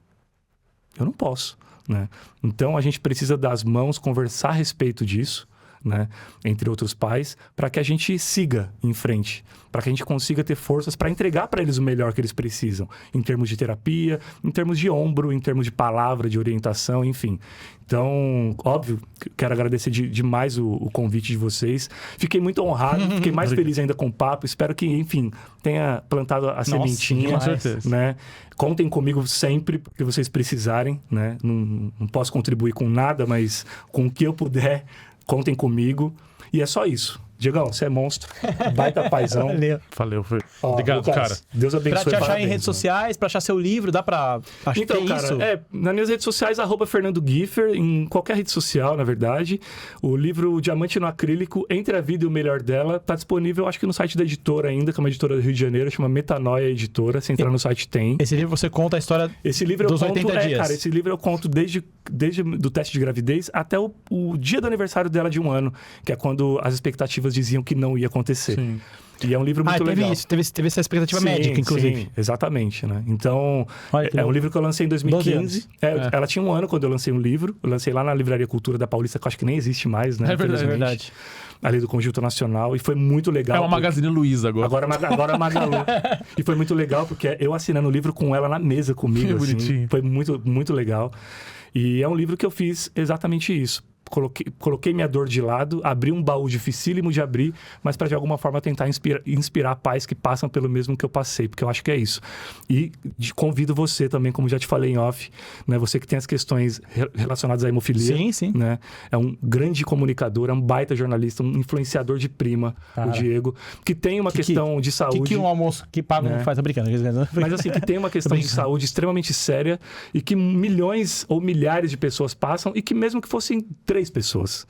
Eu não posso, né? Então, a gente precisa dar as mãos, conversar a respeito disso, né, entre outros pais, para que a gente siga em frente, para que a gente consiga ter forças para entregar para eles o melhor que eles precisam, em termos de terapia, em termos de ombro, em termos de palavra, de orientação, enfim. Então, óbvio, quero agradecer demais o convite de vocês. Fiquei muito honrado, fiquei mais feliz ainda com o papo. Espero que, enfim, tenha plantado a sementinha. Com certeza. Né? Contem comigo sempre que vocês precisarem, né? Não posso contribuir com nada, mas com o que eu puder, contem comigo. E é só isso. Diegão, você é monstro. Baita paizão. Valeu. Obrigado, Lucas, cara. Deus abençoe. Pra te achar parabéns, em redes sociais, pra achar seu livro, dá pra achar isso? Nas minhas redes sociais, @Fernando Giffer, em qualquer rede social, na verdade. O livro Diamante no Acrílico, Entre a Vida e o Melhor Dela, tá disponível, acho que no site da editora ainda, que é uma editora do Rio de Janeiro, chama Metanoia Editora. Se entrar no site, tem. Esse livro você conta a história dos 80 dias. Cara, esse livro eu conto desde do teste de gravidez até o dia do aniversário dela de 1 ano, que é quando as expectativas diziam que não ia acontecer. Sim. E é um livro muito legal. Teve essa expectativa médica, inclusive. Sim, exatamente, né? Então, é um livro que eu lancei em 2015. Ela tinha 1 ano quando eu lancei um livro. Eu lancei lá na Livraria Cultura da Paulista, que eu acho que nem existe mais, né? É verdade. Ali do Conjunto Nacional. E foi muito legal. É uma Magazine Luiza agora. Agora é Magalu. E foi muito legal, porque eu assinando o livro com ela na mesa comigo. Que assim, bonitinho. foi muito, muito legal. E é um livro que eu fiz exatamente isso. Coloquei minha dor de lado, abri um baú dificílimo de abrir, mas para de alguma forma tentar inspirar pais que passam pelo mesmo que eu passei, porque eu acho que é isso. E convido você também, como já te falei em off, né, você que tem as questões relacionadas à hemofilia. Sim. Né, é um grande comunicador, é um baita jornalista, um influenciador de prima, o Diego, que tem uma questão de saúde. Que um almoço que paga não faz, brincando. Mas assim, que tem uma questão de saúde extremamente séria e que milhões ou milhares de pessoas passam e que mesmo que fossem 3 pessoas,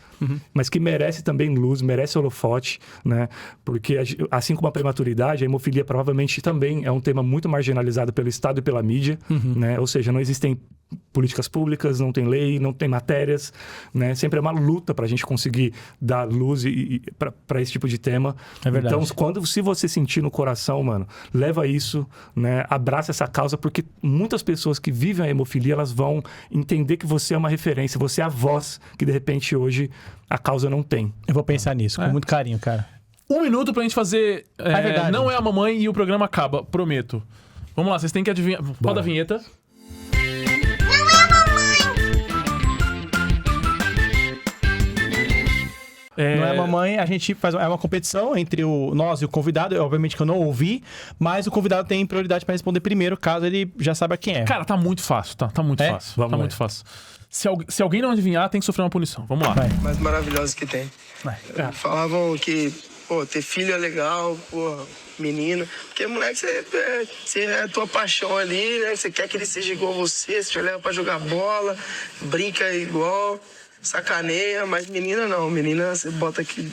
mas que merece também luz, merece holofote, né? Porque assim como a prematuridade, a hemofilia provavelmente também é um tema muito marginalizado pelo Estado e pela mídia, né? Ou seja, não existem políticas públicas, não tem lei, não tem matérias, né? Sempre é uma luta para a gente conseguir dar luz para esse tipo de tema. É verdade. Então, se você sentir no coração, mano, leva isso, né? Abraça essa causa, porque muitas pessoas que vivem a hemofilia, elas vão entender que você é uma referência, você é a voz que, de repente, hoje a causa não tem. Eu vou pensar nisso, com muito carinho, cara. 1 minuto pra gente fazer Não é a Mamãe e o programa acaba, prometo. Vamos lá, vocês têm que adivinhar. Roda a vinheta. Não é a Mamãe, a gente faz uma competição entre nós e o convidado. Obviamente que eu não ouvi, mas o convidado tem prioridade para responder primeiro, caso ele já saiba quem é. Cara, tá muito fácil, tá muito fácil. Muito fácil. Se alguém não adivinhar, tem que sofrer uma punição. Vamos lá. Vai. Mais maravilhosos que tem. Falavam que pô, ter filho é legal, pô, menino. Porque, moleque, você é a tua paixão ali, né? Você quer que ele seja igual a você te leva pra jogar bola, brinca igual, sacaneia, mas menina não. Menina, você bota aqui...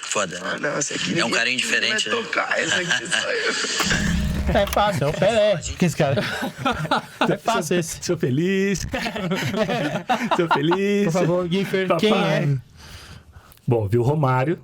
Foda, né? Não, esse aqui É um carinho diferente, vai né? tocar, esse aqui só eu. É fácil, é o Pelé. Que esse cara? É fácil esse. Sou feliz. Sou feliz. Por favor, Giffer, Papai. quem é? Bom, viu o Romário.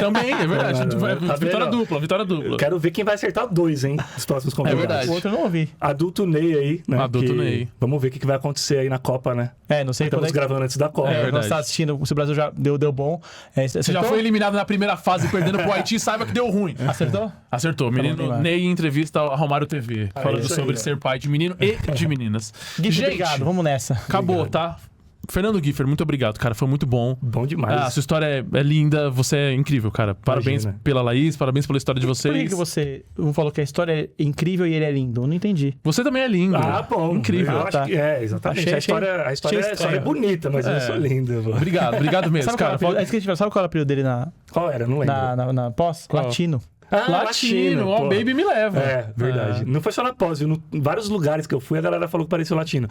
Também, é verdade. Tá Vitória vendo? dupla, vitória dupla. Quero ver quem vai acertar 2, hein? Os próximos convidados. verdade. O outro eu não ouvi. Adulto Ney aí, né? Adulto Ney. Vamos ver o que vai acontecer aí na Copa, né? Não sei Estamos quando é que... gravando antes da Copa. É Não verdade. está assistindo, se o Brasil já deu bom. Você já foi eliminado na primeira fase perdendo pro Haiti, saiba que deu ruim. Acertou? Acertou. Menino Neymar. Ney em entrevista ao Romário TV. Falando isso aí, sobre ó. ser pai de menino e de meninas. Giffer, obrigado, vamos nessa. Acabou, tá? Fernando Giffer, muito obrigado, cara. Foi muito bom. Bom demais. A sua história é linda, você é incrível, cara. Parabéns Imagina. pela Laís, parabéns pela história de vocês. Por que você falou que a história é incrível e ele é lindo? Eu não entendi. Você também é lindo. Bom. Incrível. Eu acho que exatamente. Achei- a história achei é bonita, mas eu sou linda. Pô. Obrigado mesmo, Sabe cara. qual era o apelido, sabe qual era o apelido dele Qual era? Não lembro. na pós? Qual? Latino. Latino, ó, pô. Baby me leva. É, verdade. Não foi só na pós, viu? Em vários lugares que eu fui, a galera falou que parecia latino.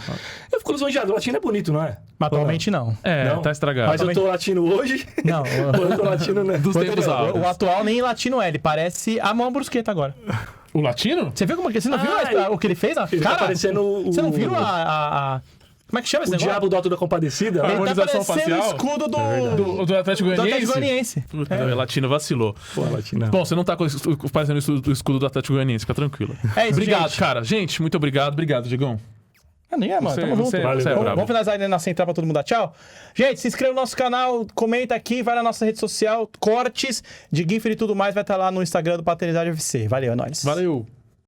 Eu fico lisonjeado. O latino é bonito, não é? Mas atualmente não. É, Não? tá estragado. Mas eu tô latino hoje. Não. Pô, eu tô latino, né? Dos tempos O áureos. atual nem latino é, ele parece a mão brusqueta agora. O latino? Você viu como que... Você não viu o que ele fez? Ele tá parecendo Você não viu a... Como é que chama esse o negócio? diabo do Alto da Compadecida? Ele tá harmonização parecendo o facial? escudo do Do Atlético Atlético Goianiense? Goianiense. Puta, o latino vacilou. Pô, latino. Bom, você não tá fazendo o escudo do Atlético Goianiense, fica tranquilo. É isso, Obrigado, gente. cara. Gente, muito obrigado. Obrigado, Digão. Nem é, mano. Você- Tamo você- junto. você é Vamos- brabo. Vamos finalizar aí na central pra todo mundo dar tchau. Gente, se inscreva no nosso canal, comenta aqui, vai na nossa rede social, cortes de GIF e tudo mais, vai estar lá no Instagram do Paternidade FC. Valeu, é nóis. Valeu.